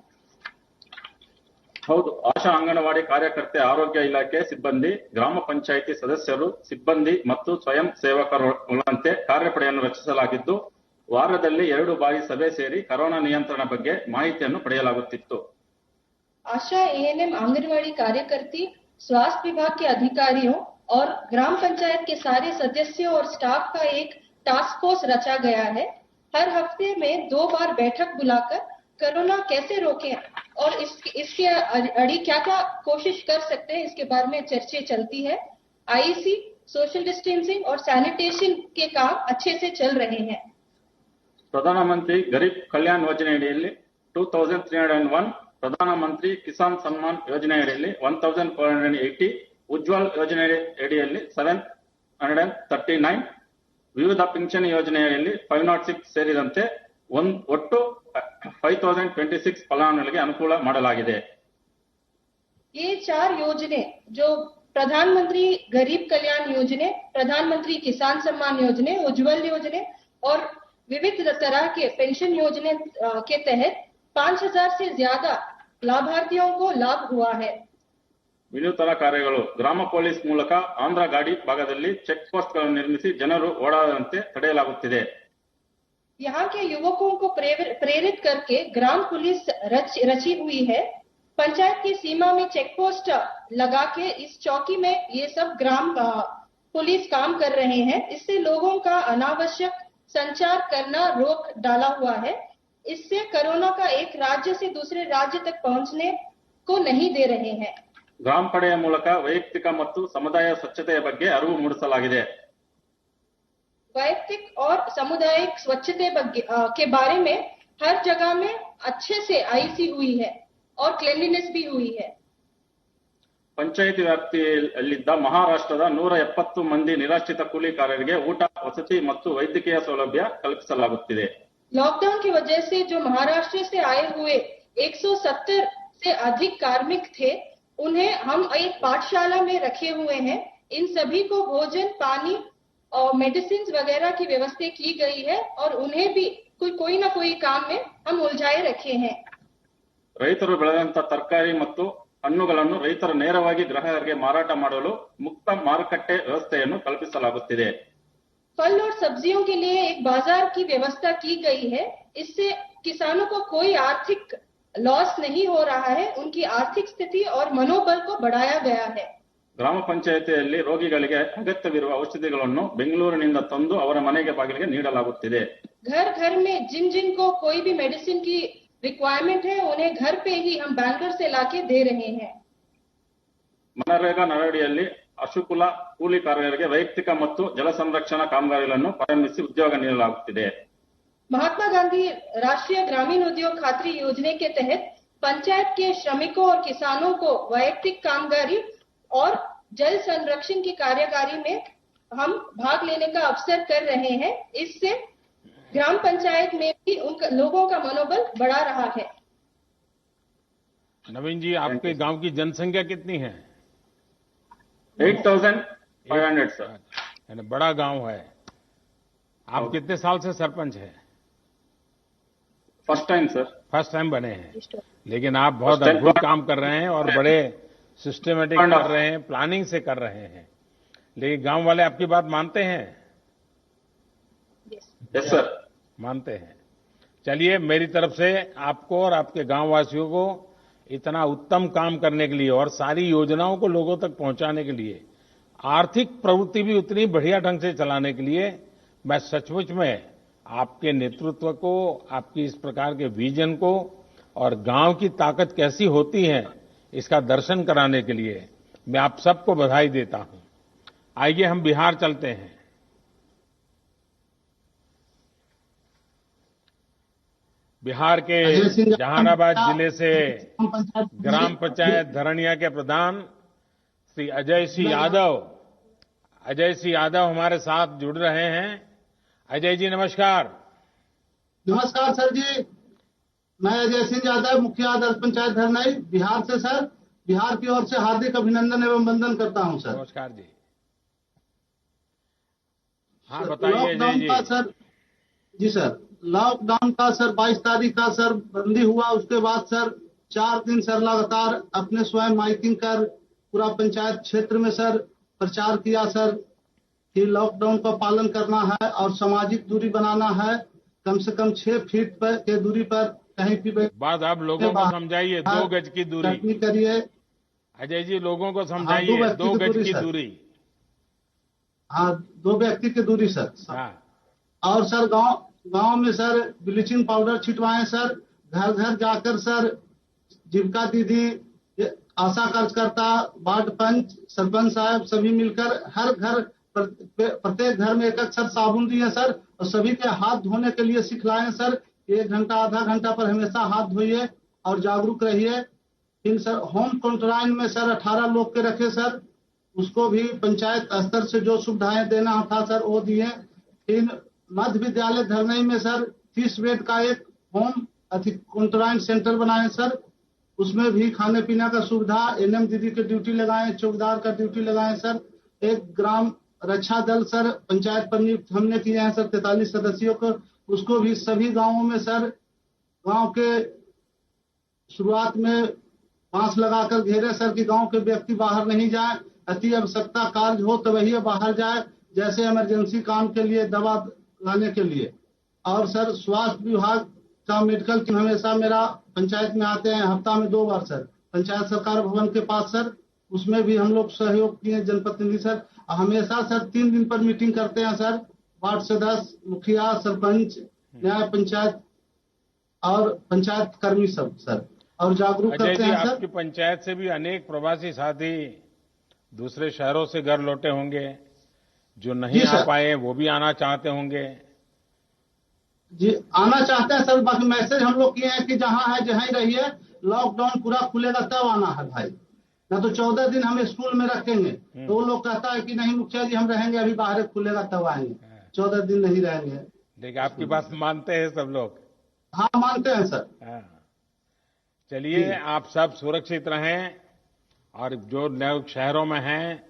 F: ಹೌದು, ಆಶಾ ಅಂಗನವಾಡಿ ಕಾರ್ಯಕರ್ತೆ, ಆರೋಗ್ಯ ಇಲಾಖೆ ಸಿಬ್ಬಂದಿ, ಗ್ರಾಮ ಪಂಚಾಯಿತಿ ಸದಸ್ಯರು, ಸಿಬ್ಬಂದಿ ಮತ್ತು ಸ್ವಯಂ ಸೇವಕರುಗಳಂತೆ ಕಾರ್ಯಪಡೆಯನ್ನು ರಚಿಸಲಾಗಿದ್ದು ವಾರದಲ್ಲಿ 2 ಬಾರಿ ಸಭೆ ಸೇರಿ ಕೊರೋನಾ ನಿಯಂತ್ರಣ ಬಗ್ಗೆ ಮಾಹಿತಿಯನ್ನು ಪಡೆಯಲಾಗುತ್ತಿತ್ತು।
G: आशा एएनएम आंगनवाड़ी कार्यकर्ती, स्वास्थ्य विभाग के अधिकारियों और ग्राम पंचायत के सारे सदस्यों और स्टाफ का एक टास्क फोर्स रचा गया है। हर हफ्ते में 2 बार बैठक बुलाकर कोरोना कैसे रोकें और इसके अड़ी क्या क्या कोशिश कर सकते हैं इसके बारे में चर्चा चलती है। आईसी, सोशल डिस्टेंसिंग और सैनिटेशन के काम अच्छे से चल रहे हैं।
F: ಪ್ರಧಾನಮಂತ್ರಿ ಗರೀಬ್ ಕಲ್ಯಾಣ್ ಯೋಜನೆಯಡಿಯಲ್ಲಿ 2301, ಪ್ರಧಾನಮಂತ್ರಿ ಕಿಸಾನ್ ಸನ್ಮಾನ್ ಯೋಜನೆಯಡಿಯಲ್ಲಿ 1480, ಉಜ್ವಲ್ ಯೋಜನೆಯಡಿಯಲ್ಲಿ 739, ವಿವಿಧ ಪಿಂಚಣಿ ಯೋಜನೆಯಲ್ಲಿ 506 ಸೇರಿದಂತೆ ಒಟ್ಟು 5026 ಫಲಾನುಭವಿಗಳಿಗೆ ಅನುಕೂಲ ಮಾಡಲಾಗಿದೆ।
G: ये 4 योजने जो प्रधानमंत्री गरीब कल्याण योजने, प्रधानमंत्री किसान सम्मान योजने, उज्जवल योजने और विविध तरह के पेंशन योजने के तहत 5000 से ज्यादा लाभार्थियों को लाभ हुआ है।
F: ವಿನೂತನ ಕಾರ್ಯಗಳು ಗ್ರಾಮ ಪೊಲೀಸ್ ಮೂಲಕ ಆಂಧ್ರ ಗಾಡಿ ಭಾಗದಲ್ಲಿ ಚೆಕ್ ಪೋಸ್ಟ್ ಗಳನ್ನು ನಿರ್ಮಿಸಿ ಜನರು ಓಡಾಡದಂತೆ ತಡೆಯಲಾಗುತ್ತಿದೆ।
G: यहाँ के युवकों को प्रेरित करके ग्राम पुलिस रची हुई है। पंचायत की सीमा में चेक पोस्ट लगा के इस चौकी में ये सब ग्राम पुलिस काम कर रहे हैं। इससे लोगों का अनावश्यक संचार करना रोक डाला हुआ है। इससे कोरोना का एक राज्य से दूसरे राज्य तक पहुंचने को नहीं दे रहे हैं।
F: ಗ್ರಾಮ ಪಡೆಯ ಮೂಲಕ ವೈಯಕ್ತಿಕ ಮತ್ತು ಸಮುದಾಯ ಸ್ವಚ್ಛತೆಯ ಬಗ್ಗೆ ಅರಿವು ಮೂಡಿಸಲಾಗಿದೆ.
G: वैयक्तिक और सामुदायिक स्वच्छता के बारे में हर जगह में अच्छे से आईसी हुई है और क्लीनलीनेस भी हुई है।
F: ಪಂಚಾಯಿತಿ ವ್ಯಾಪ್ತಿಯಲ್ಲಿದ್ದ ಮಹಾರಾಷ್ಟ್ರದ 170 ಮಂದಿ ನಿರಾಶ್ರಿತ ಕೂಲಿಕಾರರಿಗೆ ಊಟ, ವಸತಿ ಮತ್ತು ವೈದ್ಯಕೀಯ ಸೌಲಭ್ಯ ಕಲ್ಪಿಸಲಾಗುತ್ತಿದೆ.
G: लॉकडाउन की वजह से जो महाराष्ट्र से आए हुए 170 से अधिक कार्मिक थे, उन्हें हम एक पाठशाला में रखे हुए हैं। इन सभी को भोजन, पानी और मेडिसिन वगैरह की व्यवस्था की गई है और उन्हें भी कोई ना कोई काम में हम उलझाए रखे हैं।
F: ರೈತರು ಬೆಳೆದಂತ ತರಕಾರಿ ಮತ್ತು ಹಣ್ಣುಗಳನ್ನು ರೈತರು ನೇರವಾಗಿ ಗ್ರಾಹಕರಿಗೆ ಮಾರಾಟ ಮಾಡಲು ಮುಕ್ತ ಮಾರುಕಟ್ಟೆ ವ್ಯವಸ್ಥೆಯನ್ನು ಕಲ್ಪಿಸಲಾಗುತ್ತಿದೆ.
G: फल और सब्जियों के लिए एक बाजार की व्यवस्था की गई है। इससे किसानों को कोई आर्थिक लॉस नहीं हो रहा है, उनकी आर्थिक स्थिति और मनोबल को बढ़ाया गया है।
F: ಗ್ರಾಮ ಪಂಚಾಯಿತಿಯಲ್ಲಿ ರೋಗಿಗಳಿಗೆ ಅಗತ್ಯವಿರುವ ಔಷಧಿಗಳನ್ನು ಬೆಂಗಳೂರಿನಿಂದ ತಂದು ಅವರ ಮನೆಗೆ ಬಾಗಿಲಿಗೆ ನೀಡಲಾಗುತ್ತಿದೆ.
G: घर घर में जिन जिन को कोई भी मेडिसिन की रिक्वायरमेंट है, उन्हें घर पे ही हम बैंगलोर से लाके दे रहे हैं।
F: ಮನರೇಗಾ ನರಡಿಯಲ್ಲಿ ಅಶುಕುಲ ಕೂಲಿಕಾರರಿಗೆ ವೈಯಕ್ತಿಕ ಮತ್ತು ಜಲ ಸಂರಕ್ಷಣಾ ಕಾಮಗಾರಿಗಳನ್ನು ಪ್ರಾರಂಭಿಸಿ ಉದ್ಯೋಗ ನೀಡಲಾಗುತ್ತಿದೆ.
G: महात्मा गांधी राष्ट्रीय ग्रामीण उद्योग खातरी योजना के तहत पंचायत के श्रमिकों और किसानों को वैयक्तिक कामगारी और जल संरक्षण की कार्यकारी में हम भाग लेने का अवसर कर रहे हैं। इससे ग्राम पंचायत में भी उन लोगों का मनोबल बढ़ा रहा है।
D: नवीन जी, आपके गांव की जनसंख्या कितनी है?
F: 8500 सर.
D: यानी बड़ा गांव है। आप कितने साल से सरपंच हैं?
F: First time sir.
D: First time बने हैं, लेकिन आप बहुत अद्भुत काम कर रहे हैं और बड़े सिस्टमेटिक कर रहे हैं, प्लानिंग से कर रहे हैं। लेकिन गांव वाले आपकी बात मानते हैं?
F: Yes sir.
D: मानते हैं। चलिए, मेरी तरफ से आपको और आपके गांव वासियों को इतना उत्तम काम करने के लिए और सारी योजनाओं को लोगों तक पहुंचाने के लिए, आर्थिक प्रवृत्ति भी उतनी बढ़िया ढंग से चलाने के लिए मैं सचमुच में आपके नेतृत्व को, आपकी इस प्रकार के विजन को और गांव की ताकत कैसी होती है इसका दर्शन कराने के लिए मैं आप सबको बधाई देता हूं। आइए हम बिहार चलते हैं। बिहार के जहानाबाद जिले से ग्राम पंचायत धरनिया के प्रधान श्री अजय सिंह यादव हमारे साथ जुड़ रहे हैं। अजय जी नमस्कार।
H: नमस्कार सर जी, मैं अजय सिंह यादव, मुखिया आदर्श पंचायत धरनाई बिहार से सर, बिहार की ओर से हार्दिक अभिनंदन एवं वंदन करता हूं सर।
D: नमस्कार जी। हाँ बताइए अजय जी।
H: सर जी सर, लॉकडाउन का सर 22 तारीख का सर बंदी हुआ, उसके बाद सर 4 दिन सर लगातार अपने स्वयं माइकिंग कर पूरा पंचायत क्षेत्र में सर प्रचार किया सर कि लॉकडाउन का पालन करना है और सामाजिक दूरी बनाना है, कम से कम 6 फीट पर के दूरी पर कहीं भी
D: बात आप लोगों को समझाइए, 2 गज की दूरी
H: करिए।
D: अजय जी लोगों को समझाइए, 2 गज की दूरी।
H: हाँ, 2 व्यक्ति की दूरी सर।
D: हाँ।
H: और सर गांव में सर ब्लीचिंग पाउडर छिटवाएं सर, घर घर जाकर सर जीविका दीदी, आशा कार्यकर्ता, वार्ड पंच, सरपंच साहब सभी मिलकर हर घर प्रत्येक घर में एक सर साबुन दिए सर और सभी के हाथ धोने के लिए सिखलाएं सर। 1 घंटा आधा घंटा पर हमेशा हाथ धोइए और जागरूक रहिए। फिर सर होम क्वारंटाइन में सर 18 लोग के रखे सर, उसको भी पंचायत स्तर से जो सुविधाएं देना था सर वो दिए। फिर मध्य विद्यालय धरनई में सर 30 बेड का एक होम क्वारंटाइन सेंटर बनाए सर, उसमें भी खाने पीने का सुविधा, एनएम दीदी की ड्यूटी लगाए, चौकीदार का ड्यूटी लगाए सर। एक ग्राम रक्षा दल सर पंचायत पर नियुक्त हमने किए हैं सर 43 सदस्यों को, उसको भी सभी गांवों में सर गांव के शुरुआत में बांस लगाकर घेरे सर कि गांव के व्यक्ति बाहर नहीं जाए, अति आवश्यकता कार्य हो तो वही बाहर जाए, जैसे इमरजेंसी काम के लिए, दवा लाने के लिए। और सर स्वास्थ्य विभाग का मेडिकल टीम हमेशा मेरा पंचायत में आते हैं, हफ्ता में 2 बार सर पंचायत सरकार भवन के पास सर, उसमें भी हम लोग सहयोग किए जनप्रतिनिधि सर। हमेशा सर 3 दिन पर मीटिंग करते हैं सर वार्ड सदस्य, मुखिया, सरपंच, न्याय पंचायत और पंचायत कर्मी सब सर, और जागरूक
D: अजय
H: करते
D: जी,
H: हैं सर।
D: आपकी पंचायत से भी अनेक प्रवासी साथी दूसरे शहरों से घर लौटे होंगे, जो नहीं आ पाए वो भी आना चाहते होंगे।
H: जी आना चाहते हैं सर, बाकी मैसेज हम लोग किए हैं कि जहाँ है जहाँ ही रहिए, लॉकडाउन पूरा खुलेगा तब आना है भाई, ना तो 14 दिन हम स्कूल में रखेंगे। तो वो लोग कहता है कि नहीं मुखिया जी हम रहेंगे, अभी बाहर खुलेगा तब आएंगे, 14 दिन नहीं रहेंगे।
D: देखिए आपकी बात मानते हैं सब लोग।
H: हाँ मानते हैं सर।
D: हाँ। चलिए आप सब सुरक्षित रहें, और जो लोग शहरों में हैं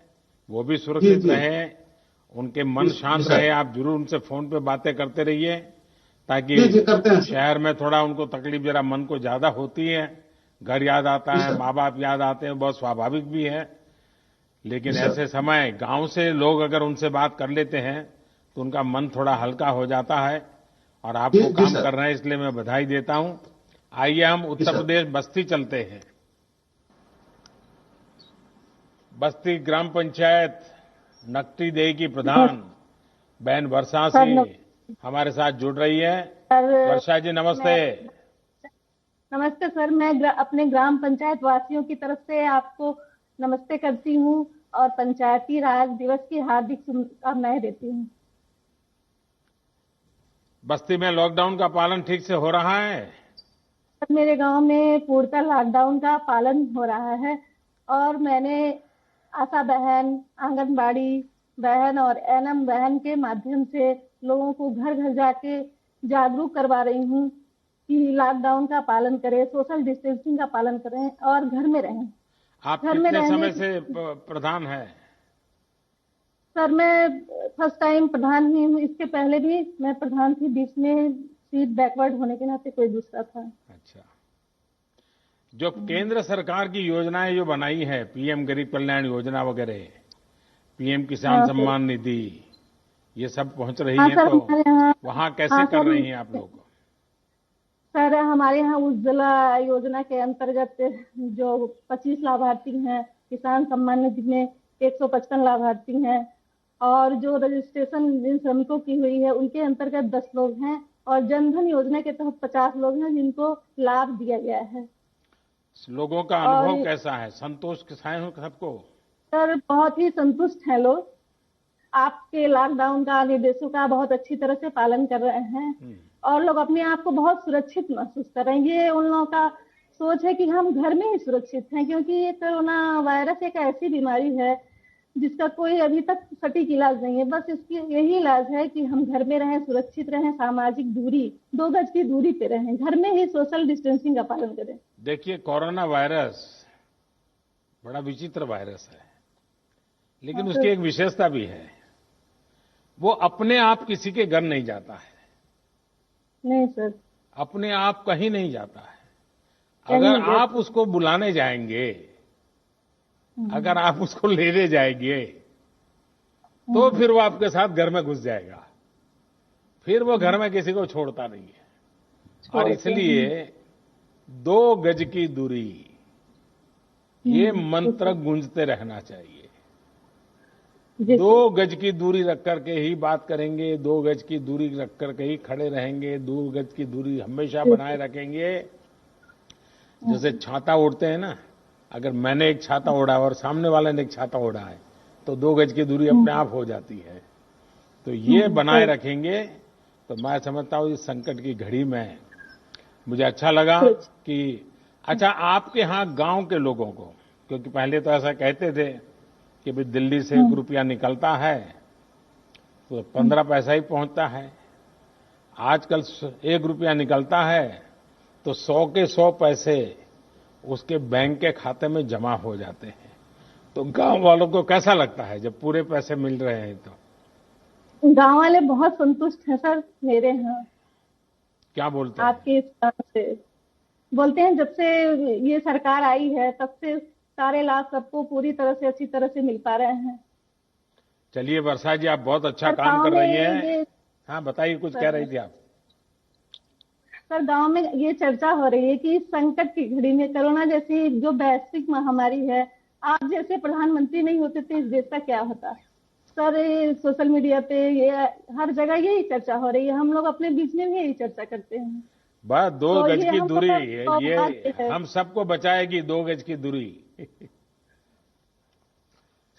D: वो भी सुरक्षित रहें, उनके मन शांत रहे। आप जरूर उनसे फोन पे बातें करते रहिए, ताकि शहर में थोड़ा उनको तकलीफ जरा मन को ज्यादा होती है, घर याद आता है, माँ बाप याद आते हैं, बहुत स्वाभाविक भी है। लेकिन ऐसे समय गांव से लोग अगर उनसे बात कर लेते हैं तो उनका मन थोड़ा हल्का हो जाता है, और आपको काम कर रहे हैं इसलिए मैं बधाई देता हूं। आइए हम उत्तर प्रदेश बस्ती चलते हैं। बस्ती ग्राम पंचायत नकटी देही की प्रधान बहन वर्षा सिंह हमारे साथ जुड़ रही है। वर्षा जी नमस्ते।
I: नमस्ते सर, मैं अपने ग्राम पंचायत वासियों की तरफ से आपको नमस्ते करती हूँ और पंचायती राज दिवस की हार्दिक शुभकामनाएं देती हूँ।
D: बस्ती में लॉकडाउन का पालन ठीक से हो रहा है?
I: मेरे गांव में पूर्णतः लॉकडाउन का पालन हो रहा है, और मैंने आशा बहन, आंगनबाड़ी बहन और एनएम बहन के माध्यम से लोगों को घर घर जाके जागरूक करवा रही हूँ कि लॉकडाउन का पालन करें, सोशल डिस्टेंसिंग का पालन करें और घर में रहें।
D: आप कितने समय से प्रधान है?
I: सर मैं फर्स्ट टाइम प्रधान ही हूँ, इसके पहले भी मैं प्रधान थी, बीच में सीट बैकवर्ड होने के नाते कोई दूसरा था।
D: अच्छा, जो केंद्र सरकार की योजनाएं जो बनाई है, पीएम गरीब कल्याण योजना वगैरह, पीएम किसान सम्मान निधि, ये सब पहुंच रही है, तो वहाँ कैसे कर रही हैं आप लोग?
I: सर हमारे यहाँ उज्ज्वला योजना के अंतर्गत जो 25 लाभार्थी हैं, किसान सम्मान निधि में 155 लाभार्थी हैं, और जो रजिस्ट्रेशन जिन श्रमिकों की हुई है उनके अंतर्गत 10 लोग हैं, और जनधन योजना के तहत 50 लोग हैं जिनको लाभ दिया गया है।
D: लोगों का अनुभव कैसा है? संतोष के साथ हो सबको?
I: सर बहुत ही संतुष्ट हैं लोग, आपके लॉकडाउन का निर्देशों का बहुत अच्छी तरह से पालन कर रहे हैं, और लोग अपने आप को बहुत सुरक्षित महसूस कर रहे हैं। ये उन लोगों का सोच है कि हम घर में ही सुरक्षित हैं, क्योंकि ये कोरोना वायरस एक ऐसी बीमारी है जिसका कोई अभी तक सटीक इलाज नहीं है। बस इसकी यही इलाज है कि हम घर में रहें, सुरक्षित रहें, सामाजिक दूरी 2 गज की दूरी पे रहें, घर में ही सोशल डिस्टेंसिंग का पालन करें।
D: देखिए कोरोना वायरस बड़ा विचित्र वायरस है, लेकिन उसकी एक विशेषता भी है, वो अपने आप किसी के घर नहीं जाता है।
I: नहीं सर,
D: अपने आप कहीं नहीं जाता है। अगर आप उसको बुलाने जाएंगे, अगर आप उसको लेने जाएंगे, तो फिर वो आपके साथ घर में घुस जाएगा, फिर वो घर में किसी को छोड़ता नहीं है। और इसलिए 2 गज की दूरी, ये मंत्र गूंजते रहना चाहिए। 2 गज की दूरी रख करके ही बात करेंगे, 2 गज की दूरी रख करके ही खड़े रहेंगे, 2 गज की दूरी हमेशा बनाए रखेंगे। जैसे छाता ओढ़ते हैं ना, अगर मैंने एक छाता ओढ़ा और सामने वाले ने एक छाता ओढ़ा है, तो 2 गज की दूरी अपने आप हो जाती है। तो ये बनाए रखेंगे तो मैं समझता हूँ इस संकट की घड़ी में मुझे अच्छा लगा कि अच्छा आपके यहाँ गांव के लोगों को, क्योंकि पहले तो ऐसा कहते थे कि भाई दिल्ली से 1 रुपया निकलता है तो 15 पैसा ही पहुंचता है, आजकल 1 रुपया निकलता है तो 100 के 100 पैसे उसके बैंक के खाते में जमा हो जाते हैं। तो गांव वालों को कैसा लगता है जब पूरे पैसे मिल रहे हैं? तो
I: गांव वाले बहुत संतुष्ट हैं सर मेरे यहाँ।
D: क्या बोलते हैं?
I: आपके इस काम से बोलते हैं जब से ये सरकार आई है तब से सारे लाभ सबको पूरी तरह से अच्छी तरह से मिल पा रहे हैं।
D: चलिए वर्षा जी, आप बहुत अच्छा काम कर रही हैं। हाँ बताइए, कुछ कह रही थी आप।
I: सर गांव में ये चर्चा हो रही है कि इस संकट की घड़ी में, कोरोना जैसी जो वैश्विक महामारी है, आप जैसे प्रधानमंत्री नहीं होते तो इस देश का क्या होता? सर ये सोशल मीडिया पे ये हर जगह यही चर्चा हो रही है, हम लोग अपने बीच में भी यही चर्चा करते हैं।
D: बस 2
I: तो
D: गज
I: ये
D: की
I: हमको
D: दूरी
I: बहुत
D: ये
I: बात है।
D: हम सबको बचाएगी 2 गज की दूरी।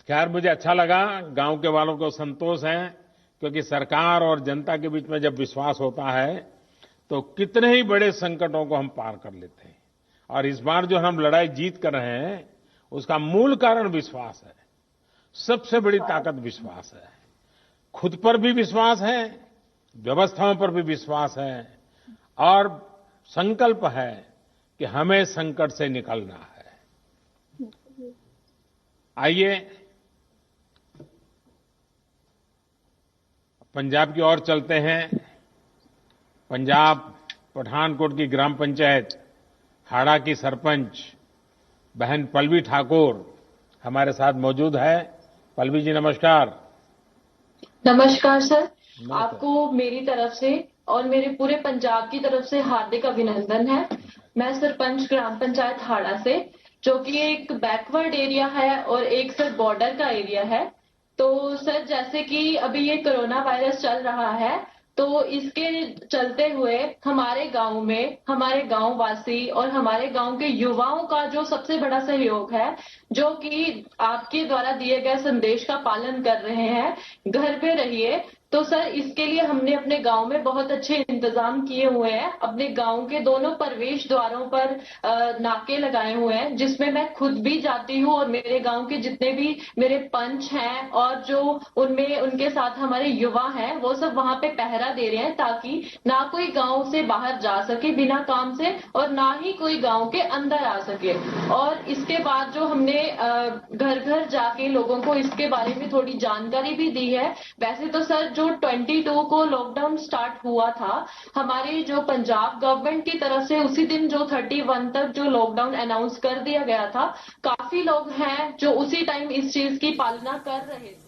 D: खैर मुझे अच्छा लगा, गांव के वालों को संतोष है, क्योंकि सरकार और जनता के बीच में जब विश्वास होता है तो कितने ही बड़े संकटों को हम पार कर लेते हैं। और इस बार जो हम लड़ाई जीत कर रहे हैं उसका मूल कारण विश्वास है। सबसे बड़ी ताकत विश्वास है। खुद पर भी विश्वास है, व्यवस्थाओं पर भी विश्वास है, और संकल्प है कि हमें संकट से निकलना है। आइए पंजाब की ओर चलते हैं। पंजाब पठानकोट की ग्राम पंचायत हाड़ा की सरपंच बहन पल्लवी ठाकुर हमारे साथ मौजूद है। पल्लवी जी नमस्कार।
J: नमस्कार सर, आपको मेरी तरफ से और मेरे पूरे पंजाब की तरफ से हार्दिक अभिनंदन है। मैं सरपंच ग्राम पंचायत हाड़ा से, जो कि एक बैकवर्ड एरिया है और एक सर बॉर्डर का एरिया है। तो सर जैसे कि अभी ये कोरोना वायरस चल रहा है, तो इसके चलते हुए हमारे गांव में हमारे गांव वासी और हमारे गांव के युवाओं का जो सबसे बड़ा सहयोग है, जो कि आपके द्वारा दिए गए संदेश का पालन कर रहे हैं, घर पे रहिए। तो सर इसके लिए हमने अपने गांव में बहुत अच्छे इंतजाम किए हुए हैं। अपने गांव के दोनों प्रवेश द्वारों पर नाके लगाए हुए हैं, जिसमें मैं खुद भी जाती हूँ और मेरे गांव के जितने भी मेरे पंच हैं और जो उनमें उनके साथ हमारे युवा हैं, वो सब वहां पे पहरा दे रहे हैं, ताकि ना कोई गांव से बाहर जा सके बिना काम से और ना ही कोई गांव के अंदर आ सके। और इसके बाद जो हमने घर घर जाके लोगों को इसके बारे में थोड़ी जानकारी भी दी है। वैसे तो सर जो 22 को लॉकडाउन स्टार्ट हुआ था हमारे जो पंजाब गवर्नमेंट की तरफ से, उसी दिन जो 31 तक जो लॉकडाउन अनाउंस कर दिया गया था, काफी लोग हैं जो उसी टाइम इस चीज की पालना कर रहे थे।